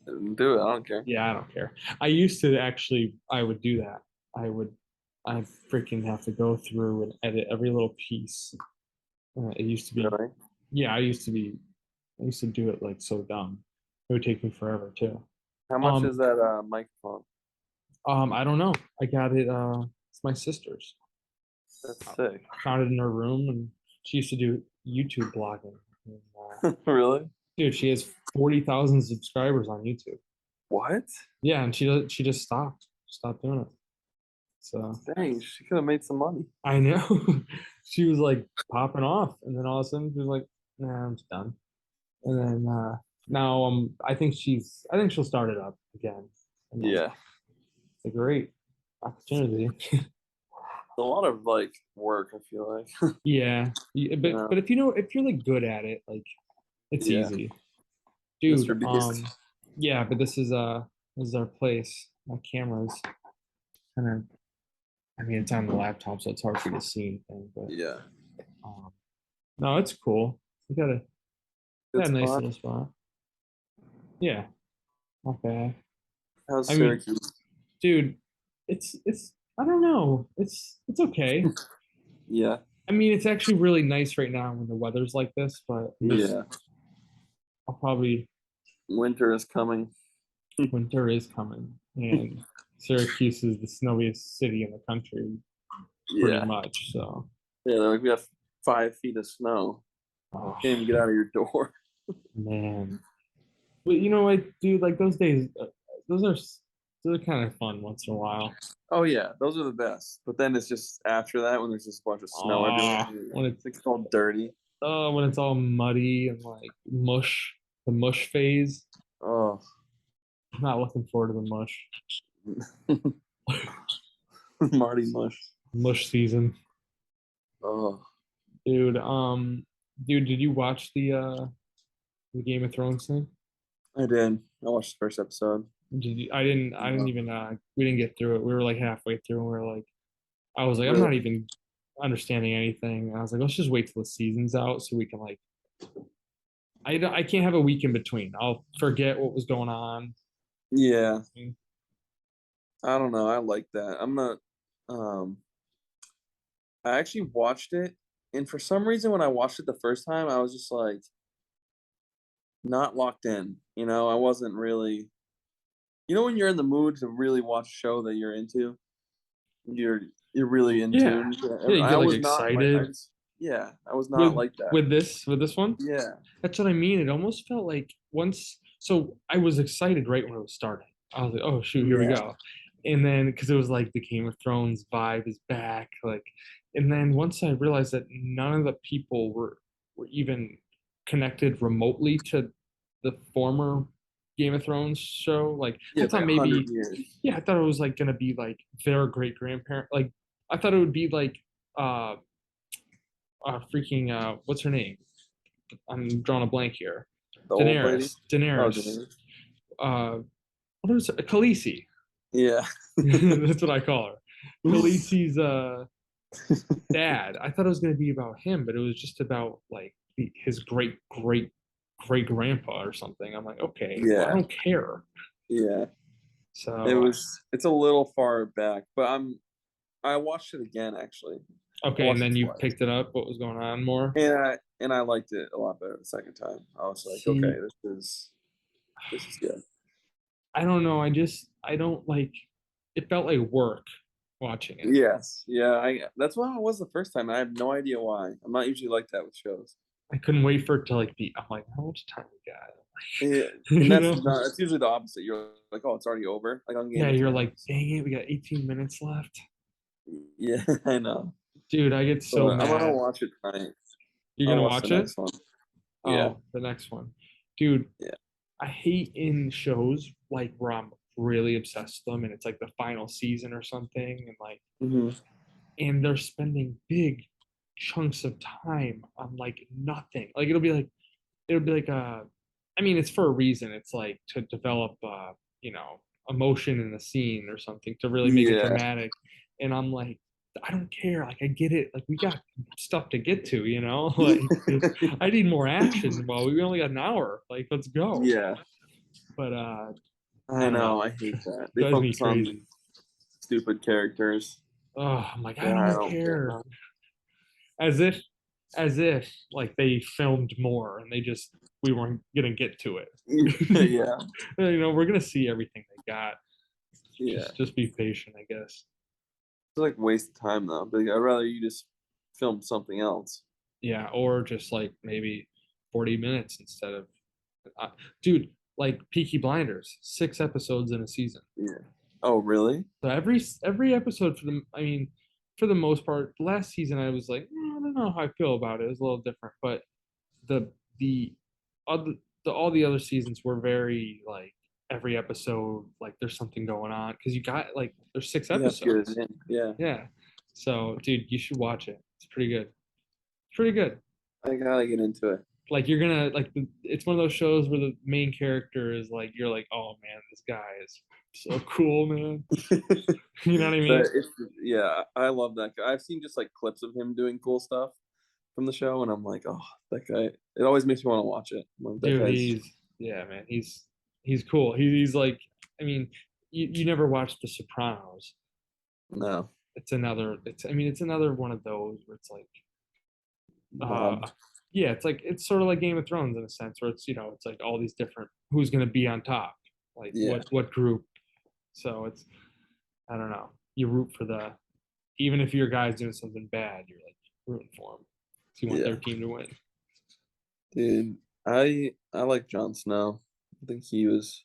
in. Do it. I don't care. Yeah, I don't care. I used to actually I would do that. I would I freaking have to go through and edit every little piece. It used to be, Really? yeah, I used to do it like so dumb. It would take me forever too. How much is Um, that microphone? I don't know. I got it. It's my sister's. That's sick. I found it in her room, and she used to do YouTube blogging. And, Really? dude, she has 40,000 subscribers on YouTube. What? Yeah, and she just stopped doing it. So Dang, she could have made some money. I know she was like popping off, and then all of a sudden she was like, "Nah, I'm just done." And then now I think she'll start it up again. And, Yeah. it's a great opportunity. A lot of like work, I feel like. Yeah, but Yeah. if you're like good at it, like it's Yeah. easy, dude. Mr. Beast. Yeah, but this is our place. My camera's kind of. I mean, it's on the laptop, so it's hard for you to see anything. But Yeah. um, no, it's cool. We got Good a nice spot. little spot. Yeah, not bad. How's I mean, Syracuse? dude, it's I don't know. It's okay. Yeah. I mean, it's actually really nice right now when the weather's like this, but Yeah. I'll probably Winter is coming. winter is coming, and Syracuse is the snowiest city in the country, pretty Yeah. much. So, Yeah, they're like we have 5 feet of snow. oh, Can't even get out of your door. man. But you know what, dude? Like those days, those are kind of fun once in a while. Oh yeah, those are the best. But then it's just after that when there's just a bunch of snow everywhere. When It's all dirty. when it's all muddy and like mush, the mush phase. Oh. I'm not looking forward to the Marty Mush. mush season, Oh. dude. Did you watch the Game of Thrones thing? I did. I watched the first episode. Did you, I didn't even we didn't get through it. We were like halfway through and we were like I was like, I'm Really? not even understanding anything. And I was like, let's just wait till the season's out so we can like I can't have a week in between. I'll forget what was going on. Yeah. I don't know. I like that. I'm not I actually watched it, and for some reason when I watched it the first time, I was just like not locked in. I wasn't really when you're in the mood to really watch a show that you're into, you're really in Yeah. tune. Yeah, you I get like was not like excited I was not like that. with this one. Yeah. That's what I mean. It almost felt like so I was excited right when it was starting. I was like, oh shoot, here we Yeah. go. And then because it was like the Game of Thrones vibe is back, like, and then once I realized that none of the people were even connected remotely to the former Game of Thrones show, like Yeah, I it's like thought 100 maybe, years. yeah, I thought it was like gonna be like their great grandparent, like I thought it would be like uh freaking what's her name? I'm drawing a blank here. The old lady. Oh, Daenerys. Daenerys. What is it? Khaleesi? Yeah. That's what I call her. Khaleesi's dad. I thought it was going to be about him, but it was just about like his great grandpa or something. I'm like, okay, well, I Yeah. don't care. Yeah. So It's a little far back, but I watched it again actually. okay, watched and then it you twice. picked it up. What was going on more? And I liked it a lot better the second time. I was like, See, okay, this is good. I don't know. I don't like. It felt like work watching it. Yes. Yeah, that's what it was the first time. I have no idea why. I'm not usually like that with shows. I couldn't wait for it to like be. I'm like, how much time we got? Yeah. You And know? that's usually the opposite. You're like, oh, it's already over. Like on Game Yeah, of you're Thrones. like, dang it, we got 18 minutes left. Yeah, I know. Dude, I get so But I'm gonna mad. watch it tonight. You're I'll gonna watch watch the it? next one. Yeah. Oh, the next one. Dude, Yeah. I hate in shows like where I'm really obsessed with them and it's like the final season or something and like hmm and they're spending big chunks of time on like nothing. Like it'll be like I mean it's for a reason. It's like to develop you know, emotion in the scene or something to really make it Yeah. dramatic. And I'm like I don't care. Like I get it. Like we got stuff to get to, you know? Like I need more action. Well, we only got an hour. Like let's go. Yeah. But I know. I hate that. They drives me focus on crazy. stupid characters. Oh, I'm like, I Yeah, I don't don't get care. As if like they filmed more and we weren't gonna get to it. that. Yeah, We're gonna see everything they got. yeah. Just be patient, I guess. It's like waste of time though. But I'd rather you just film something else. Yeah, or just like maybe 40 minutes instead of, uh, dude, like Peaky Blinders, 6 episodes in a season. Yeah. Oh, really? So every episode I mean, for the most part, last season I was like, I don't know how I feel about it. It was a little different, but the the other all the other seasons were very like every episode like there's something going on because you got like there's 6 episodes. Yeah. Yeah. So, dude, you should watch it. It's pretty good. It's pretty good. I gotta get into it. Like you're gonna like it's one of those shows where the main character is like you're like, oh man, this guy is so cool, man. You know what I mean? Yeah, I love that guy. I've seen just like clips of him doing cool stuff from the show, and I'm like, oh, that guy. It always makes me want to watch it. Like, that Dude, guy's yeah, man, he's cool. He's like, I mean, you never watched The Sopranos. no It's another one of those where it's like, Bob. yeah, it's sort of like Game of Thrones in a sense where it's like all these different who's gonna be on top, like Yeah, what group. So it's I don't know. You root for even if your guy's doing something bad, you're like rooting for him. So you want their yeah, team to win. dude. I like Jon Snow. I think he was.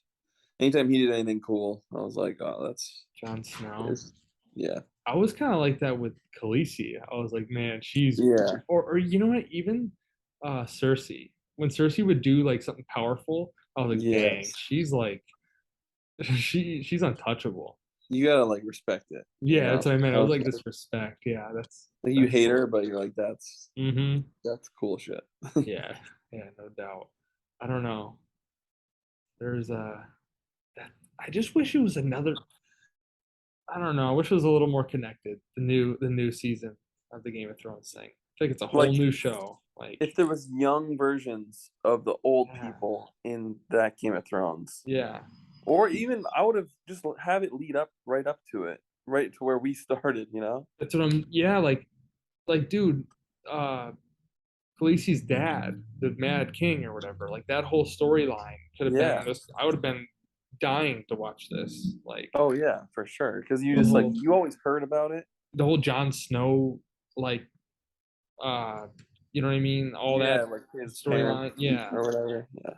Anytime he did anything cool, I was like, oh, that's Jon Snow. yeah, I was kind of like that with Khaleesi. I was like, man, she's yeah, or you know what? Even Cersei. When Cersei would do like something powerful, I was like, dang, yes. she's like she's untouchable. You gotta like respect it. Yeah, that's what I meant. I was like Okay. this respect. Yeah, Like you that's hate cool. her, but you're like, Mm-hmm. that's cool shit. Yeah, yeah, no doubt. I don't know. There's I just wish it was another. I don't know. I wish it was a little more connected. The new season of the Game of Thrones thing. I feel like it's a whole Like new show. Like, if there was young versions of the old yeah, people in that Game of Thrones, yeah, or even I would have just have it lead up right up to it, right to where we started. that's what I'm. Yeah, like, dude, uh, Khaleesi's dad, the Mad King or whatever. Like that whole storyline could have been Yeah. this. I would have been dying to watch this. Like Oh yeah, for sure. Because you the just like whole you always heard about it. the whole Jon Snow, like, uh, you know what I mean? All Yeah, that like his storyline. parents Yeah, or whatever. Yeah.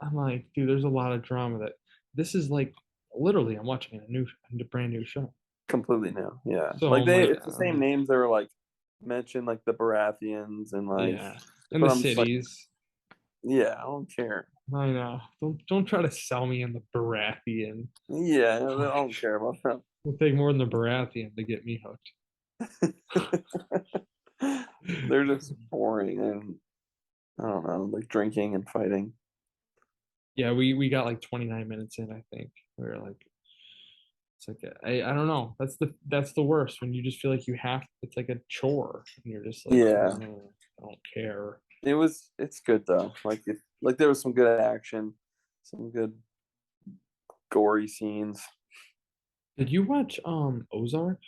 I'm like, dude, there's a lot of drama that this is like literally I'm watching a brand new show. Completely new. Yeah. So Like I'm like, it's the same names that were like mentioned, like the Baratheons and like. yeah, and the But I'm just like, cities. yeah, I don't care. I know. Don't try to sell me in the Baratheon. Yeah, I don't care about them. It'll take more than the Baratheon to get me hooked. They're just boring and I don't know, like drinking and fighting. Yeah, we got like 29 minutes in. I think we were like, it's like I don't know. That's the worst when you just feel like you have. It's like a chore, and you're just like, Yeah, "Oh, I don't care." it's good though. Like there was some good action, some good gory scenes. Did you watch Ozark?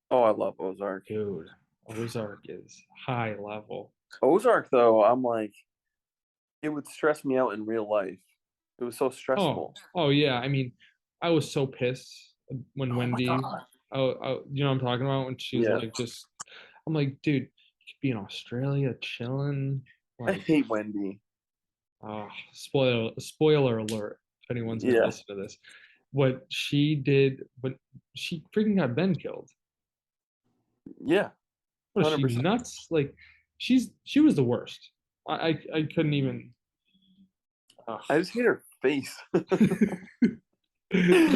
Oh, I love Ozark. Dude, Ozark is high level. Ozark though, I'm like, it would stress me out in real life. It was so Oh, stressful. oh yeah. I mean, I was so pissed when Oh my Wendy. god. You know what I'm talking about when she's Yeah, like just. I'm like, dude, you could be in Australia chilling. I Like, hate Wendy. spoiler alert if anyone's gonna Yeah, listen to this. What she did, but she freaking got Ben killed. yeah, What is hundred she percent. nuts? Like, she was the worst. I couldn't even. Ugh. I just hate her face. That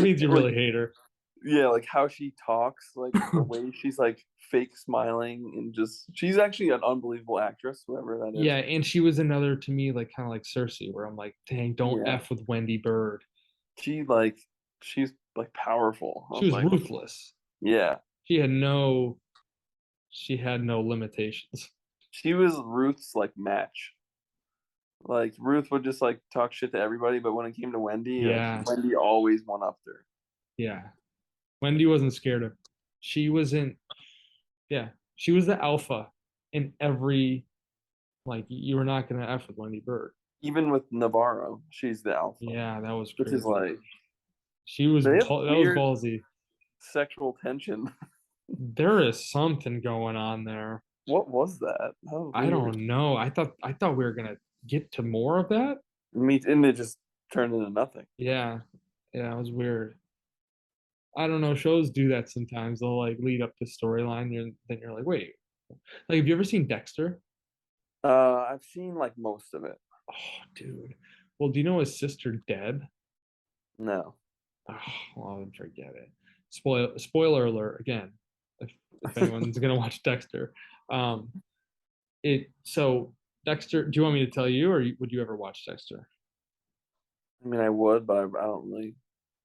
means you Like, really hate her. yeah, like how she talks, like the way she's like fake smiling and just she's actually an unbelievable actress, whoever that is. Yeah, and she was another to me like kind of like Cersei, where I'm like, dang, don't Yeah. f with Wendy Bird. She's like powerful. I She was was like, ruthless. yeah. She had no, she had no limitations. She was Ruth's like match. Like Ruth would just like talk shit to everybody, but when it came to Wendy, Yeah, like Wendy always one upped her. yeah. Wendy wasn't scared of. She wasn't. Yeah, she was the alpha in every. Like you were not gonna f with Wendy Bird. Even with Navarro, she's the alpha, Yeah, that was which is crazy. like She was they have that was weird ballsy. sexual tension. There is something going on there. What was that? That was I weird. don't know. I thought we were gonna get to more of that. And it just turned into nothing. Yeah, yeah, it was weird. I don't know. Shows do that sometimes. They'll like lead up to storyline, and then you're like, wait. Like, have you ever seen Dexter? I've seen like most of it. Oh, dude. Well, do you know his sister dead? No. Oh, well, then forget it. Spoiler alert again. If anyone's gonna watch Dexter, um, it so Dexter. Do you want me to tell you, or would you ever watch Dexter? I mean, I would, but I don't really.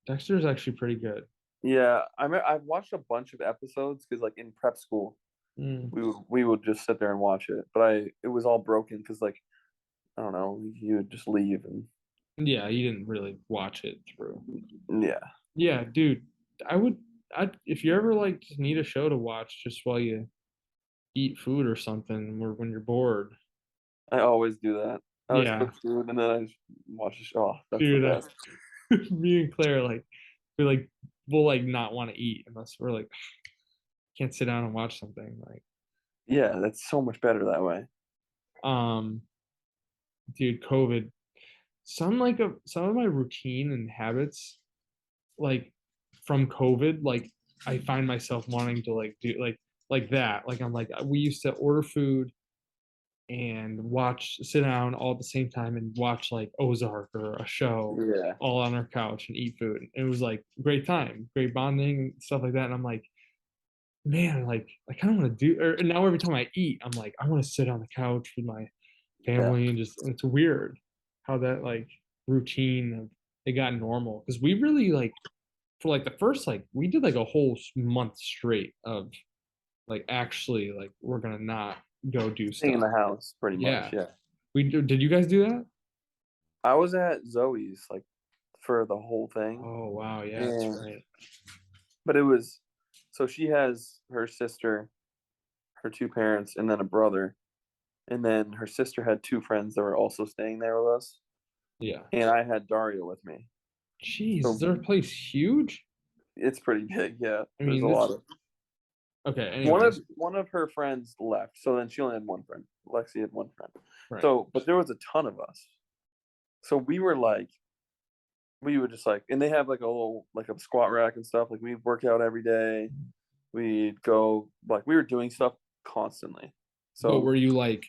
Dexter is actually pretty good. Yeah, I've watched a bunch of episodes because like in prep school, Mm. we would just sit there and watch it. But it was all broken because like I don't know, you would just leave and Yeah, you didn't really watch it through. yeah. Yeah, dude, I would. I if you ever like just need a show to watch just while you eat food or something, or when you're bored. I always do that. I always Yeah, cook food and then I just watch the show. Oh, that's the dude, best. me and Claire like we like we'll like not want to eat unless we're like can't sit down and watch something like Yeah, that's so much better that way. um dude COVID some of my routine and habits like from COVID like I find myself wanting to like do like that like I'm like we used to order food and sit down all at the same time and watch like Ozark or a show Yeah. all on our couch and eat food. It was like great time, great bonding, stuff like that. And I'm like, man, like I kind of want to do. And now every time I eat, I'm like, I want to sit on the couch with my Yeah. family and just. And it's weird how that like routine of it got normal because we really like for like the first like we did like a whole month straight of like actually like we're gonna not go do Staying in stuff. the house pretty much, Yeah, yeah. did you guys do that? I was at Zoe's like for the whole thing. Oh wow, yeah, that's And right. but it was so she has her sister, her two parents, and then a brother. And then her sister had two friends that were also staying there with us. Yeah. And I had Dario with me. Jeez, is So their place huge? it's pretty big, yeah. I There's mean, a this. lot of Okay. one of Anyways, one of her friends left, so then she only had one friend. Lexi had one friend. right. So but there was a ton of us. So we would just like and they have like a little like a squat rack and stuff. Like we'd work out every day. We'd go like we were doing stuff constantly. But So were you like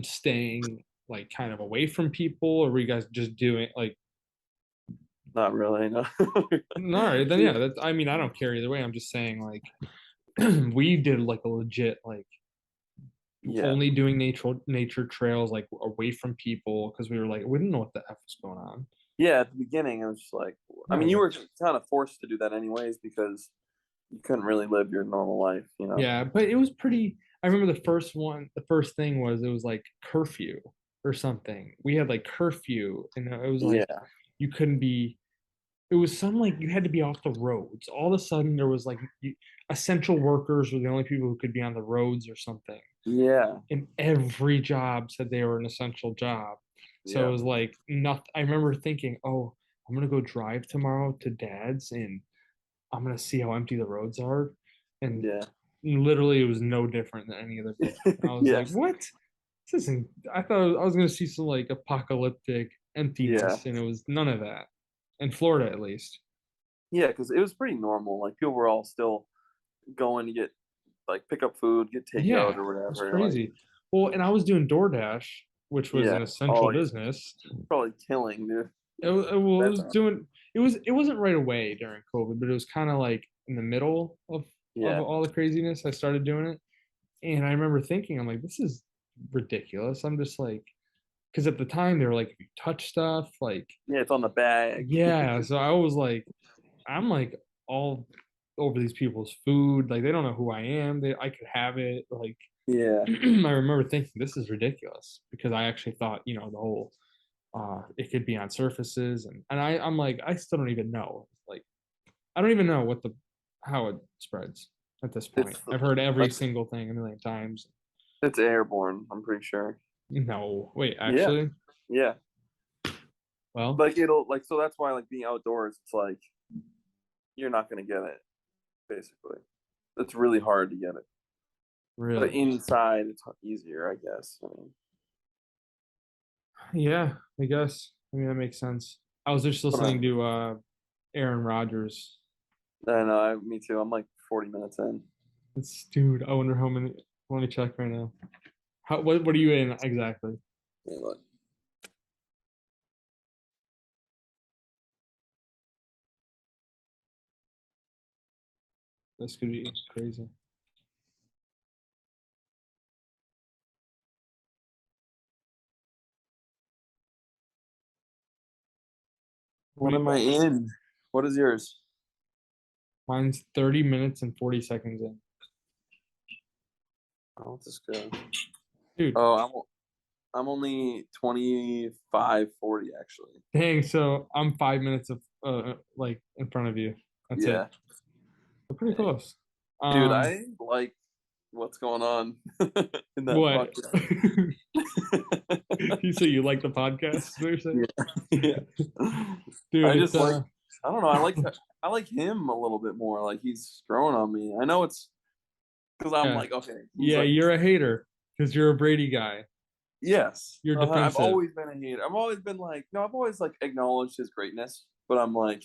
staying like kind of away from people, or were you guys just doing like? not really, no. No, all right, then yeah. That's. I mean, I don't care either way. I'm just saying like we did like a legit like Yeah. only doing nature trails like away from people because we were like we didn't know what the f was going on. Yeah, at the beginning, I was just like, I No, mean, you like were kind of forced to do that anyways because you couldn't really live your normal life, you know? yeah, but it was pretty. I remember the first one. The first thing was it was like curfew or something. We had like curfew, and it was like Yeah, you couldn't be. It was some like you had to be off the roads. All of a sudden, there was like essential workers were the only people who could be on the roads or something. yeah, And every job said they were an essential job. So it yeah, was like nothing. I remember thinking, oh, I'm gonna go drive tomorrow to dad's and I'm gonna see how empty the roads are. And yeah, literally, it was no different than any other day. I was yeah, like, what? This isn't. I thought I was gonna see some like apocalyptic yeah, emptiness, and it was none of that. In Florida, at least. yeah, because it was pretty normal. Like people were all still going to get like pick up food, get takeout Yeah, or it was whatever. Like, crazy. Well, and I was doing DoorDash, which was yeah, an essential oh, yeah, business. probably killing, dude. Well, it That's was doing it wasn't right away during COVID, but it was kind of like in the middle of yeah, all the craziness. I started doing it, and I remember thinking, I'm like, this is ridiculous. I'm just like, because at the time they were like, if you touch stuff, like, yeah, it's on the bag. yeah. So I was like, I'm like all over these people's food, like they don't know who I am. I could have it, like. Yeah, I remember thinking this is ridiculous because I actually thought, the whole it could be on surfaces and I'm like, I still don't even know. Like I don't even know what the how it spreads at this point. It's I've heard every like single thing a million times. it's airborne. I'm pretty sure. No, wait, Yeah. actually, Yeah. well, Like it'll like so that's why like being outdoors, it's like you're not gonna get it. Basically, it's really hard to get it. But really, inside, it's easier, I guess. I mean, yeah, I guess. I mean, that makes sense. I was just but, listening to Aaron Rodgers. me too. I'm like 40 minutes in. It's dude. I wonder how many. Let me check right now. What are you in exactly? Yeah, look. This could be crazy. What am I in? What is yours? Mine's 30 minutes and 40 seconds in. Oh, let's just go. Dude, Oh, I'm only 25, 40 actually. dang, so I'm 5 minutes of like in front of you. That's Yeah. it. We're pretty close. Dude, I like what's going on in that What? podcast. You say you like the podcast? Is what you're saying? Yeah. Dude, I it's just like I don't know, I like him a little bit more. Like he's growing on me. I know it's because I'm yeah. like, okay. Yeah, like, you're a hater because you're a Brady guy. yes. You're I've defensive. always been a hater. I've always been like, no, I've always like acknowledged his greatness, but I'm like,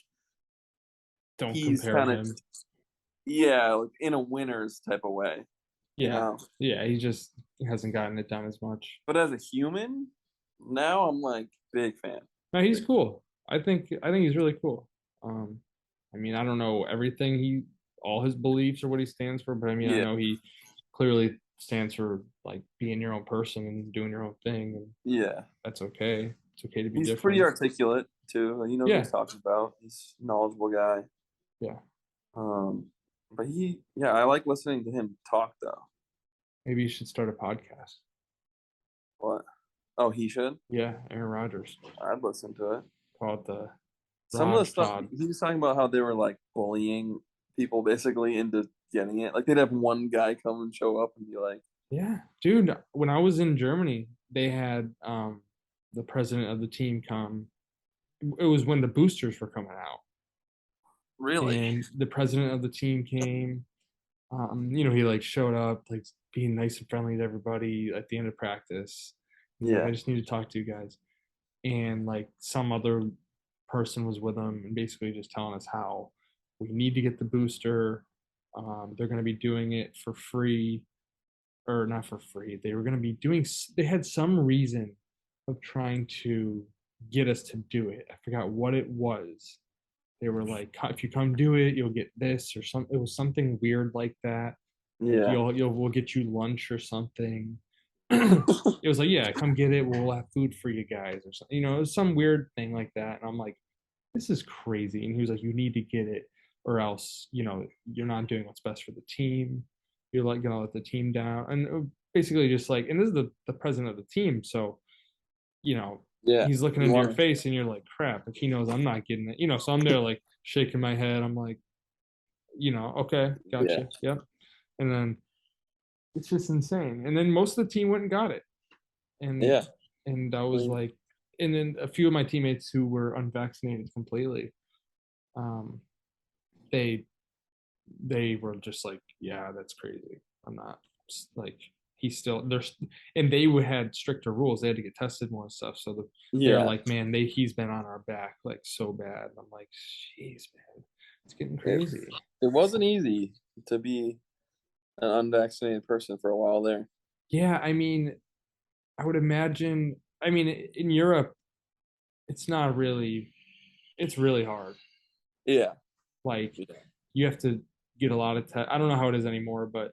Don't he's compare kind him. of yeah, like in a winner's type of way. Yeah. You know? Yeah, he just hasn't gotten it done as much. But as a human, now I'm like big fan. No, he's cool. I think he's really cool. I mean, I don't know everything all his beliefs or what he stands for, but I mean, I Yeah. know he clearly stands for like being your own person and doing your own thing, and Yeah. that's okay. It's okay to be He's different. pretty articulate too. He knows what he's talking about. He's a knowledgeable guy. Yeah. But I like listening to him talk though. Maybe you should start a podcast. What? Oh, he should? Yeah, Aaron Rodgers. I'd listen to it. Call it the Some of the Raj stuff Pod. he was talking about how they were like bullying people basically into getting it. Like they'd have one guy come and show up and be like, Yeah, dude. When I was in Germany, they had the president of the team come. It was when the boosters were coming out. really? And the president of the team came. He like showed up, like being nice and friendly to everybody at the end of practice. He's like, Yeah. I just need to talk to you guys. And like some other person was with him and basically just telling us how we need to get the booster. They're going to be doing it for free, or not for free. They were going to be they had some reason of trying to get us to do it. I forgot what it was. They were like, if you come do it, you'll get this or something. It was something weird like that. Like Yeah. we'll get you lunch or something. It was like, yeah, come get it. We'll have food for you guys or something. It was some weird thing like that. And I'm like, this is crazy. And he was like, you need to get it or else, you're not doing what's best for the team. You're like gonna let the team down. And basically just like, and this is the president of the team. So, Yeah. he's looking into your face and you're like, crap, if he knows I'm not getting it, so I'm there like shaking my head. I'm like, okay, gotcha. Yeah. Yep. And then it's just insane. And then most of the team went and got it. And Yeah. and I was like, and then a few of my teammates who were unvaccinated completely, they were just like, yeah, that's crazy. I'm not like he's still there's and they had stricter rules. They had to get tested more and stuff. So they're like, man, he's been on our back like so bad. I'm like, jeez, man, it's getting crazy. It wasn't easy to be an unvaccinated person for a while there. Yeah, I mean, I would imagine. I mean, in Europe, it's really hard. Yeah. Like you have to get a lot of tests. I don't know how it is anymore, but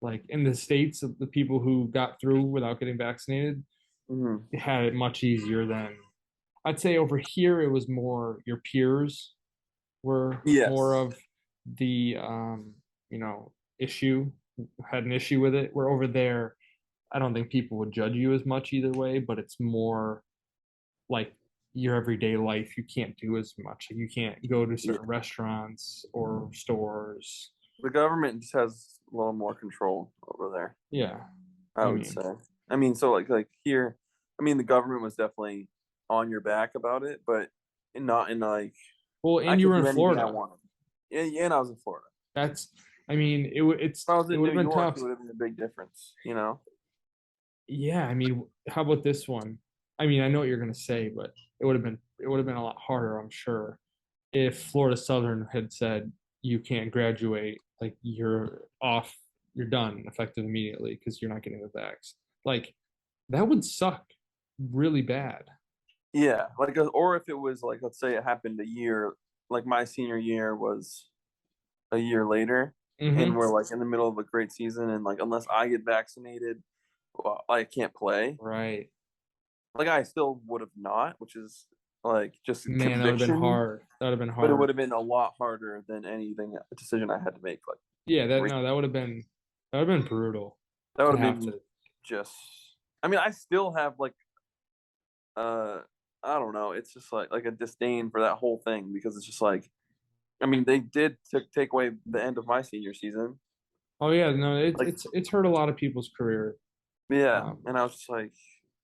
like in the States, the people who got through without getting vaccinated had it much easier than I'd say over here. It was more your peers were more of the issue, had an issue with it. Where over there, I don't think people would judge you as much either way, but it's more like your everyday life, you can't do as much. Like, you can't go to certain restaurants or stores. The government just has a little more control over there, Yeah, I I would mean, say. I mean, so like here, I mean, the government was definitely on your back about it, but not in like well, I and you could were in do anything I Florida. wanted. Yeah, yeah, and I was in Florida. That's, I mean, If I was it in would New have been York, tough. it would have been a big difference, you know? Yeah, I mean, how about this one? I mean, I know what you're gonna say, but it would have been a lot harder, I'm sure, if Florida Southern had said you can't graduate, like you're off, you're done, effective immediately because you're not getting the vax. Like that would suck really bad. Yeah, like or if it was like let's say it happened a year, like my senior year was a year later, and Mm-hmm. we're like in the middle of a great season, and like unless I get vaccinated, well, I can't play. Right. Like I still would have not, which is like just Man, that would have been conviction, hard. That would have been but it would hard. have been a lot harder than anything a decision I had to make. Like Yeah, that right, no, that would have been brutal that would to have have been to. just. I mean, I still have like uh, I don't know. It's just like a disdain for that whole thing because it's just like I mean, they did take away the end of my senior season. Oh yeah, no, Like, it's hurt a lot of people's career. yeah, Um, and I was just like,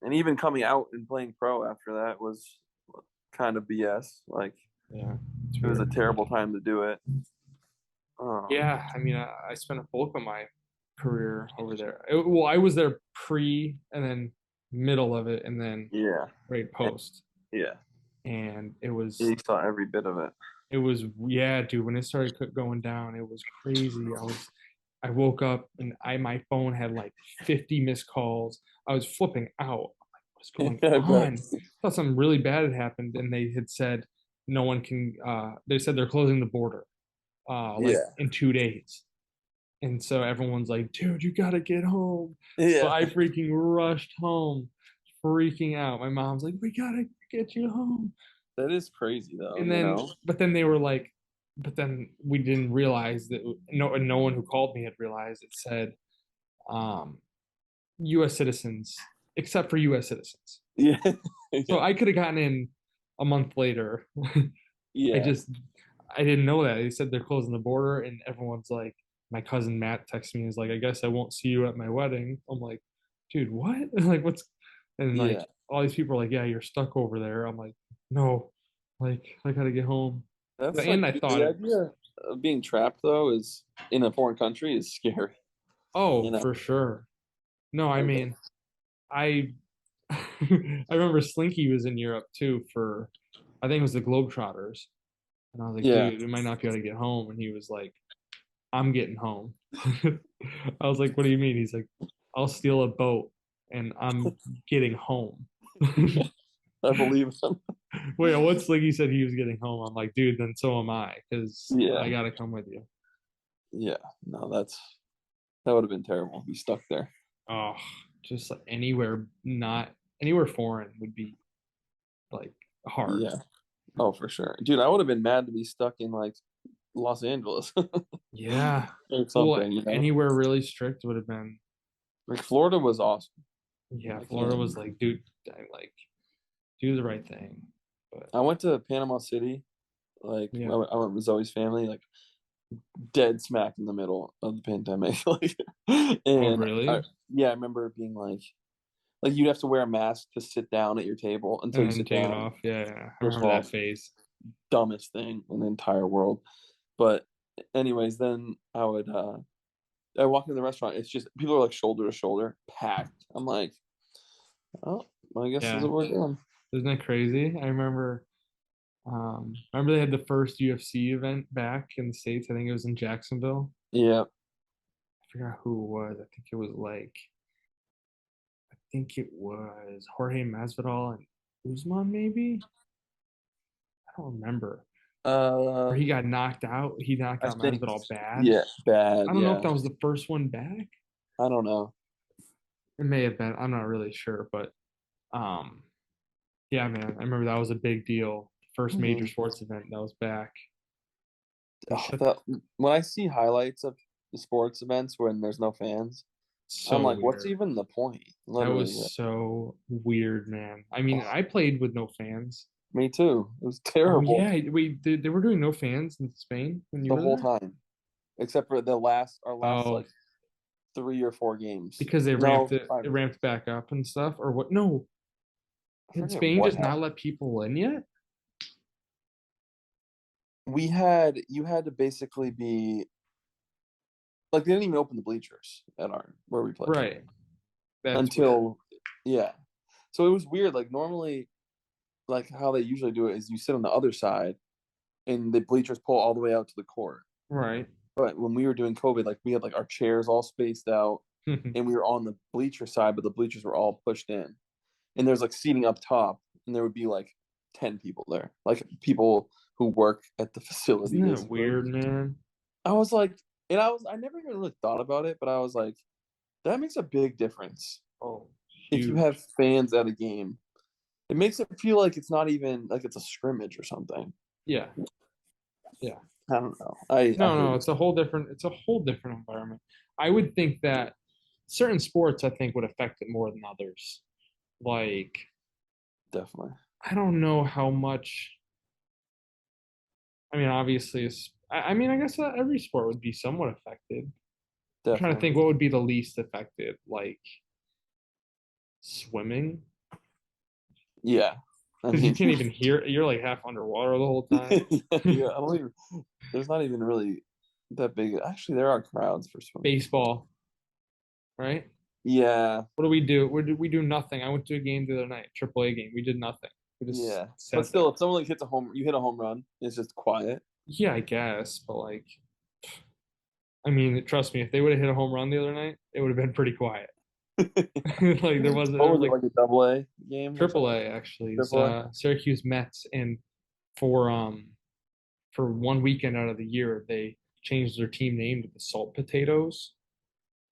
and even coming out and playing pro after that was kind of BS. Like, yeah, it's it was a weird. terrible time to do it. Yeah, I mean, I spent a bulk of my career over there. Well, I was there pre and then middle of it, and then Yeah, right post, yeah, and you saw every bit of it. it was yeah, dude. When it started going down, it was crazy. I woke up and my phone had like 50 missed calls. I was flipping out. I'm like, what's going I bet. on? I thought something really bad had happened, and they had said no one can. They said they're closing the border, like Yeah, in 2 days. And so everyone's like, dude, you gotta get home. So yeah, I freaking rushed home, freaking out. My mom's like, we gotta get you home. that is crazy though. And You then, know. but then they were like, but then we didn't realize that no one who called me had realized it said um, U.S. citizens, except for U.S. citizens. Yeah, So yeah, I could have gotten in a month later. I yeah. just I didn't know that. They said they're closing the border, and everyone's like, my cousin Matt texted me and is like, I guess I won't see you at my wedding. I'm like, dude, what? Like, what's and Yeah. like all these people are like, yeah, you're stuck over there. I'm like, no, like I gotta get home. That's And like I the thought, idea of being trapped though is in a foreign country is scary. You oh, know. for sure. No, I Like, mean, I I remember Slinky was in Europe too for I think it was the Globetrotters. And I was like, yeah. dude, we might not be able to get home. And he was like, I'm getting home. I was like, what do you mean? He's like, I'll steal a boat and I'm getting home. I believe him. Wait, once Sliggy said he was getting home, I'm like, dude, then so am I, because I Yeah. gotta come with you. Yeah. No, that would have been terrible. Be stuck there. Oh, just like anywhere, not anywhere foreign would be like hard. Yeah. Oh, for sure. Dude, I would have been mad to be stuck in like Los Angeles Yeah. or Well, something, you know? anywhere really strict would have been, Like Florida was awesome. yeah, I Florida can't. was like, dude, I like do the right thing. But I went to Panama City. Like yeah. I went with Zoe's family, like dead smack in the middle of the pandemic. Like, Oh, and really? yeah, I remember it being like you'd have to wear a mask to sit down at your table until And you then sit take it down. off. Yeah, yeah. I First of remember all, that phase. dumbest thing in the entire world. But anyways, then I walk in the restaurant, it's just people are like shoulder to shoulder, packed. I'm like, oh, well, I guess this is Yeah. what we're doing. Isn't that crazy? I remember they had the first UFC event back in the States. I think it was in Jacksonville. Yeah. I forgot who it was. I think it was Jorge Masvidal and Usman, maybe? I don't remember. Or Uh he got knocked out. He knocked I out think Masvidal bad. yeah, bad, I don't know if yeah. that was the first one back. I don't know. It may have been. I'm not really sure, but um, yeah, man, I remember that was a big deal. First major Mhm. sports event that was back. They Oh, shut when I see highlights of the sports events when there's no fans, I'm so like, what's weird. even the point? That Literally. was so weird, man. I mean, I played with no fans. Me too. It was Oh terrible yeah, they were doing no fans in Spain when you the were whole there. time, except for our last Oh, like 3 or 4 games. because they No, ramped it 5 or 6. ramped back up and stuff, or what? No, I had forget Spain what just not happened. let people in yet? You had to basically be like they didn't even open the bleachers at our where we played Right. That's weird. until yeah. So it was weird. Like normally, like how they usually do it is you sit on the other side and the bleachers pull all the way out to the court. Right. But when we were doing COVID, like we had like our chairs all spaced out and we were on the bleacher side, but the bleachers were all pushed in. And there's like seating up top, and there would be like 10 people there, like people who work at the facility. Isn't that Basically, weird, man? I was like, I never even really thought about it, but I was like, that makes a big difference Oh, if you huge. have fans at a game. It makes it feel like it's not even like it's a scrimmage or something. Yeah. Yeah. I don't know. I hate No, it. it's a whole different environment. I would think that certain sports I think would affect it more than others. Like, Definitely. I don't know how much. I mean, obviously, I mean, I guess every sport would be somewhat affected. I'm trying to Definitely. think what would be the least affected, like swimming, Yeah. I because you mean, can't even hear. You're like half underwater the whole time. yeah. I don't even. There's not even really that big. Actually, there are crowds for swimming. Baseball, right? Yeah. What do we do? We do nothing. I went to a game the other night, AAA game. We did nothing. We just Yeah. But sat there. still, if someone like you hit a home run, it's just quiet. Yeah, I guess, but like, I mean, trust me, if they would have hit a home run the other night, it would have been pretty quiet. Like there What was was it, like like a double A game or triple something? A actually. It's Triple A? Syracuse Mets, and for um for one weekend out of the year, they changed their team name to the Salt Potatoes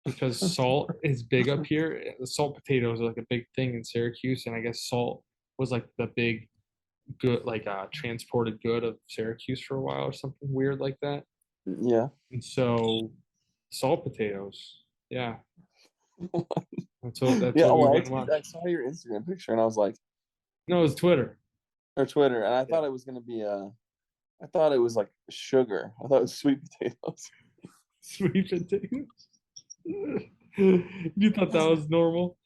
because salt is big up here. The salt potatoes are like a big thing in Syracuse, and I guess salt was like the big good, like transported good of Syracuse for a while or something weird like that. Yeah. And so, salt potatoes, yeah, that's Yeah. what we Oh, went and watched. I saw your Instagram picture and I was like, No, it was Twitter. or Twitter, and I Yeah. thought it was gonna be I thought it was like sugar. I thought it was sweet potatoes. Sweet potatoes. You thought that was normal?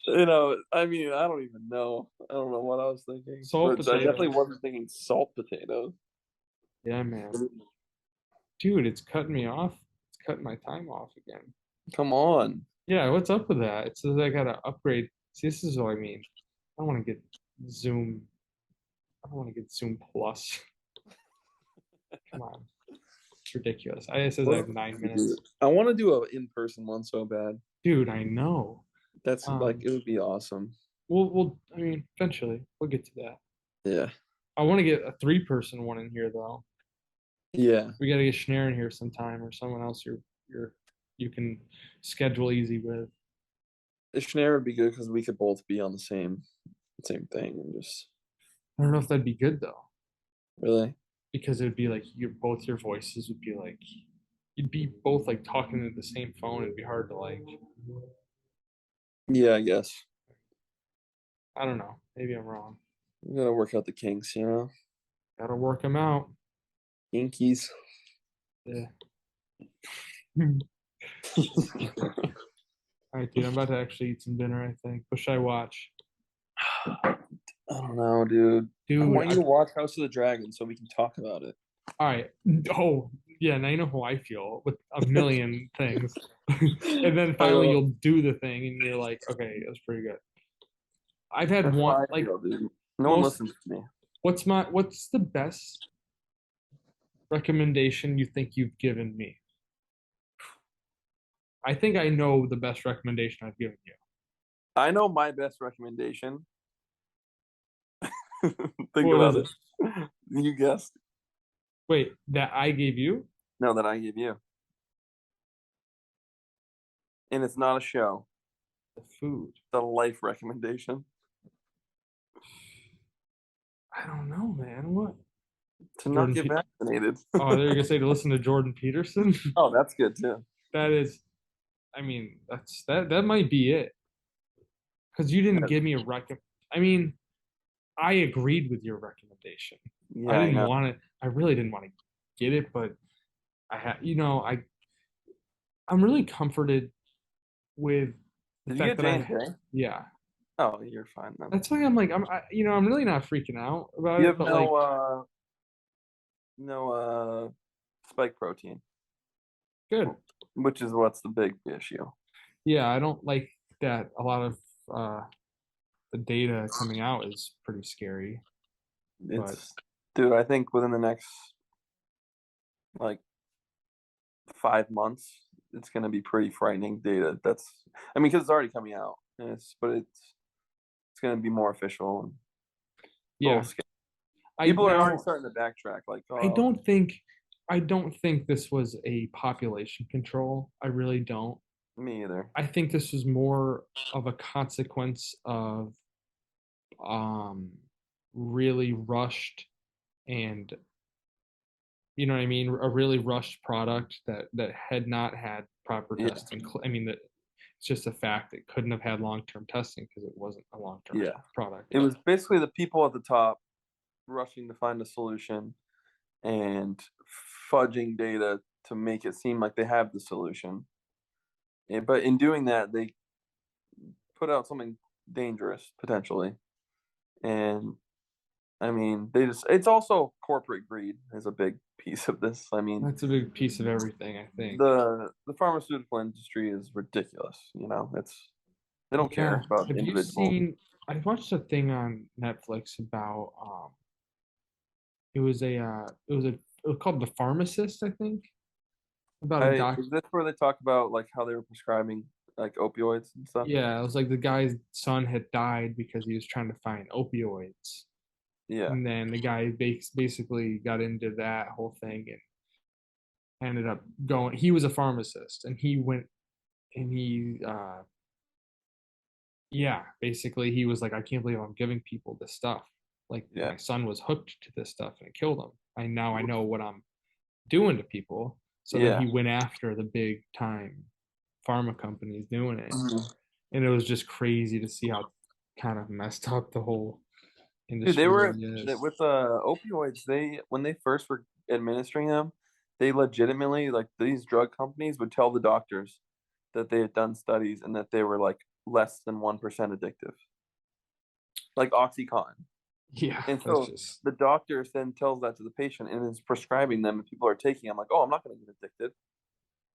I mean, I don't even know. I don't know what I was thinking, Salt but I definitely potatoes. wasn't thinking salt potatoes. Yeah, man. Dude, it's cutting me off. It's cutting my time off again. Come on. Yeah, what's up with that? It says I gotta upgrade. See, this is what I mean. I don't want to get Zoom. I don't want to get Zoom Plus. Come on. It's ridiculous. It says I have 9 minutes. I want to do a in-person one so bad. Dude, I know. That's like it would be awesome. I mean, eventually we'll get to that. Yeah. I want to get a 3-person one in here though. Yeah. We gotta get Schneider in here sometime or someone else you can schedule easy with. The Schneider would be good because we could both be on the same thing and just I don't know if that'd be good though, really. because it would be like your voices would be like you'd be both like talking to the same phone. It'd be hard to like. Yeah, I guess. I don't know. Maybe I'm wrong. We gotta work out the kinks, you know. Gotta work them out. Kinkies. Yeah. All right, dude. I'm about to actually eat some dinner. I think. What should I watch? I don't know, dude. I Dude, want you to watch House of the Dragon so we can talk about it. all right. Oh, yeah. Now you know how I feel with a million things, and then finally you'll do the thing, and you're like, okay, that's pretty good. I've had That's one how I like feel, dude. No one listens to me. what's the best recommendation you think you've given me? I think I know the best recommendation I've given you. I know my best recommendation. Think What about is it. You guessed. Wait, that I gave you? No, that I give you. And it's not a show. The food. It's a life recommendation. I don't know, man. What? To Jordan not get Pe- vaccinated. Oh, they're gonna say to listen to Jordan Peterson. Oh, that's good too. That is, I mean, that might be it. Because you didn't give me a I mean, I agreed with your recommendation. Yeah, I I didn't know. want it. I really didn't want to get it, but I had, I'm really comforted with the Did you fact get that J&J? yeah, Oh, you're fine then. that's why I'm like, I'm really not freaking out about You it, have but like, no spike protein, good. which is what's the big issue. Yeah, I don't like that a lot of uh, the data coming out is pretty scary, but It's dude, I think within the next like 5 months, it's gonna be pretty frightening data. I mean, because it's already coming out, and it's gonna be more official and a little yeah, scary. I People are already now starting to backtrack, like, I oh, don't think I don't think this was a population control. I really don't. me either. I think this was more of a consequence of um really rushed and you know what I mean, a really rushed product that had not had proper Yeah, testing. I mean that it's just a fact it couldn't have had long-term testing because it wasn't a long-term yeah. product. It was basically the people at the top rushing to find a solution and fudging data to make it seem like they have the solution. But in doing that, they put out something dangerous potentially. And I mean, it's also corporate greed is a big piece of this. I mean, That's a big piece of everything, I think. the pharmaceutical industry is ridiculous, they don't Yeah. care about Have you individuals. seen I watched a thing on Netflix about it was called The Pharmacist, I think, about a doc. Is this where they talk about like how they were prescribing like opioids and stuff? Yeah, it was like the guy's son had died because he was trying to find opioids. Yeah. And then the guy basically got into that whole thing and ended up going. He was a pharmacist and he went and yeah, basically he was like, I can't believe I'm giving people this stuff. Like Yeah. my son was hooked to this stuff and it killed him. I know what I'm doing to people. So then Yeah. he went after the big time pharma companies doing it. Mhm. And it was just crazy to see how kind of messed up the whole Dude, they industry were really is. with opioids. They when they first were administering them, they legitimately like these drug companies would tell the doctors that they had done studies and that they were like less than 1% addictive, like OxyContin. Yeah, And that's so just the doctor then tells that to the patient and is prescribing them, and people are taking. I'm like, oh, I'm not going to get addicted,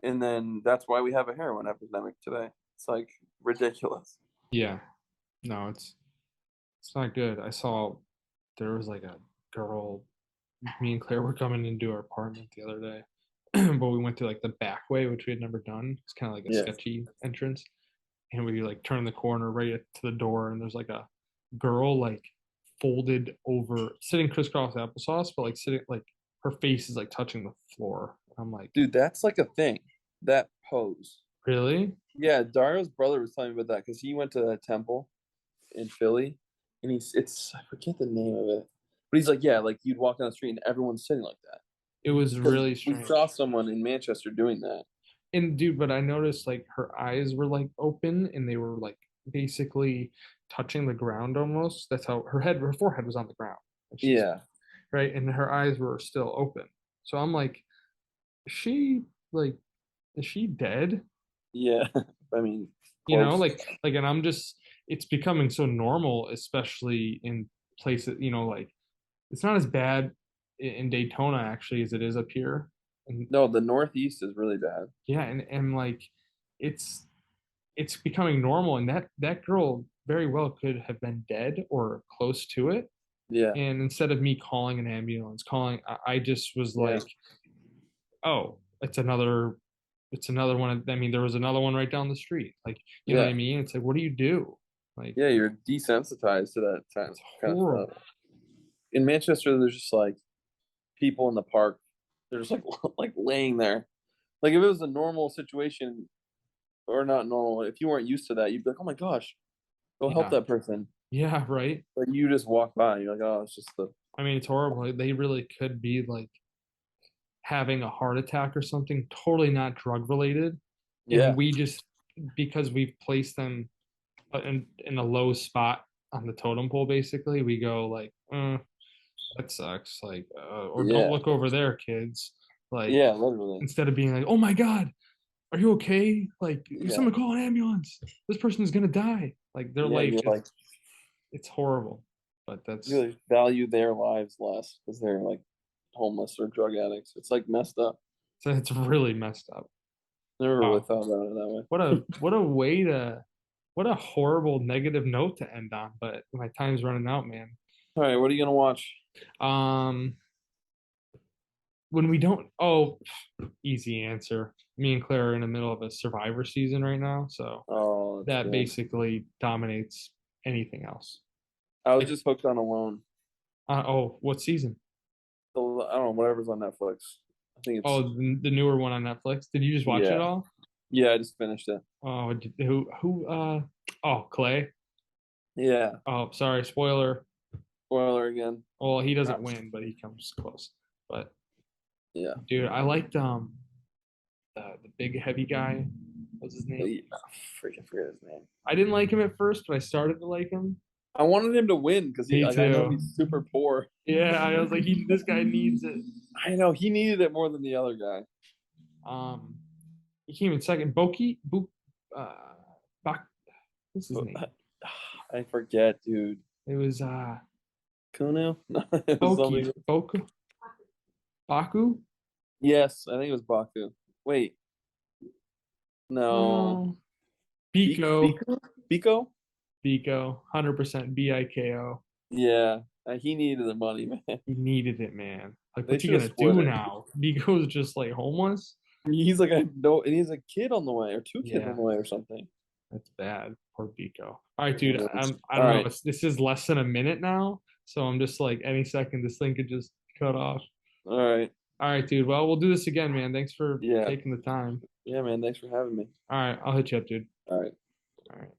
and then that's why we have a heroin epidemic today. It's like ridiculous. yeah. No, it's not good. I saw there was like a girl. Me and Claire were coming into our apartment the other day, but we went to like the back way, which we had never done. It's kind of like a Yeah. sketchy entrance, and we like turn the corner right to the door, and there's like a girl like folded over, sitting crisscross applesauce, but like sitting like her face is like touching the floor. I'm like, Dude, that's like a thing. That pose. really? Yeah, Dario's brother was telling me about that because he went to a temple in Philly, and I forget the name of it, but he's like, yeah, like you'd walk down the street and everyone's sitting like that It was because really we strange. saw someone in Manchester doing that. And dude, but I noticed like her eyes were like open and they were like basically touching the ground almost. That's how her forehead was on the ground. And she's Yeah, right, and her eyes were still open. So I'm like, is she like, is she dead? yeah. I mean, You know, close. and I'm just, it's becoming so normal, especially in places, like it's not as bad in Daytona actually as it is up here. And No, the Northeast is really bad. yeah, and like it's it's becoming normal and that girl very well could have been dead or close to it, Yeah, and instead of me calling an ambulance calling I just was yeah, like, oh, it's another one. I mean, there was another one right down the street, like, you know what I yeah, mean? It's like, what do you do? Like, yeah. You're desensitized to that it's kind of stuff. horrible. In Manchester, there's just like people in the park. They're just like like laying there. Like if it was a normal situation or not normal, if you weren't used to that, you'd be like, oh my gosh, go help Yeah, that person. yeah, right. But you just walk by, you're like, oh, it's just the I mean, it's horrible. Like, they really could be like having a heart attack or something totally not drug related, and yeah, we just, because we've placed them in a low spot on the totem pole. Basically, we go like, that sucks. Like, or don't Yeah. look over there, kids. Like, Yeah, literally. instead of being like, oh my god, are you okay? Like, Yeah. someone call an ambulance. This person is gonna die. Like, their Yeah, life you is, like it's horrible. But that's really value their lives less because they're like homeless or drug addicts. It's like messed up. it's really messed up. Never Wow. really thought about it that way. What a way to, what a horrible negative note to end on. But my time's running out, man. All right, what are you gonna watch? Um, when we don't, oh, easy answer. Me and Claire are in the middle of a Survivor season right now, so Oh, that's that good. basically dominates anything else. I was just hooked on Alone. Oh, what season? I don't know, whatever's on Netflix. I think it's Oh, the newer one on Netflix. Did you just watch it Yeah. all? Yeah, I just finished it. Oh, who? Oh, Clay. Yeah. Oh, sorry, spoiler. Spoiler again. Well, he doesn't win, but he comes close. But Yeah. dude, I liked the big heavy guy. What's his name? Yeah. Freaking forget his name. I didn't like him at first, but I started to like him. I wanted him to win because Me I know too. he's super poor. Yeah, I was like, this guy needs it. I know he needed it more than the other guy. He came in second. Uh, Bak, what's his name? I forget, dude. It was Kuno? No, it was something. Baku. Yes, I think it was Baku. Wait. No. Biko. Biko? Biko. 100% Biko. Yeah. He needed the money, man. He needed it, man. Like, They what's he should've gonna split do it. now? Biko's just like homeless. He's like and he's a kid on the way, or two kids Yeah. on the way, or something. That's bad. Poor Biko. All right, dude. It I is. don't All know. right. This is less than a minute now, so I'm just like, any second this thing could just cut off. All right. All right, dude. Well, we'll do this again, man. Thanks for Yeah. taking the time. Yeah, man. Thanks for having me. All right, I'll hit you up, dude. All right. All right.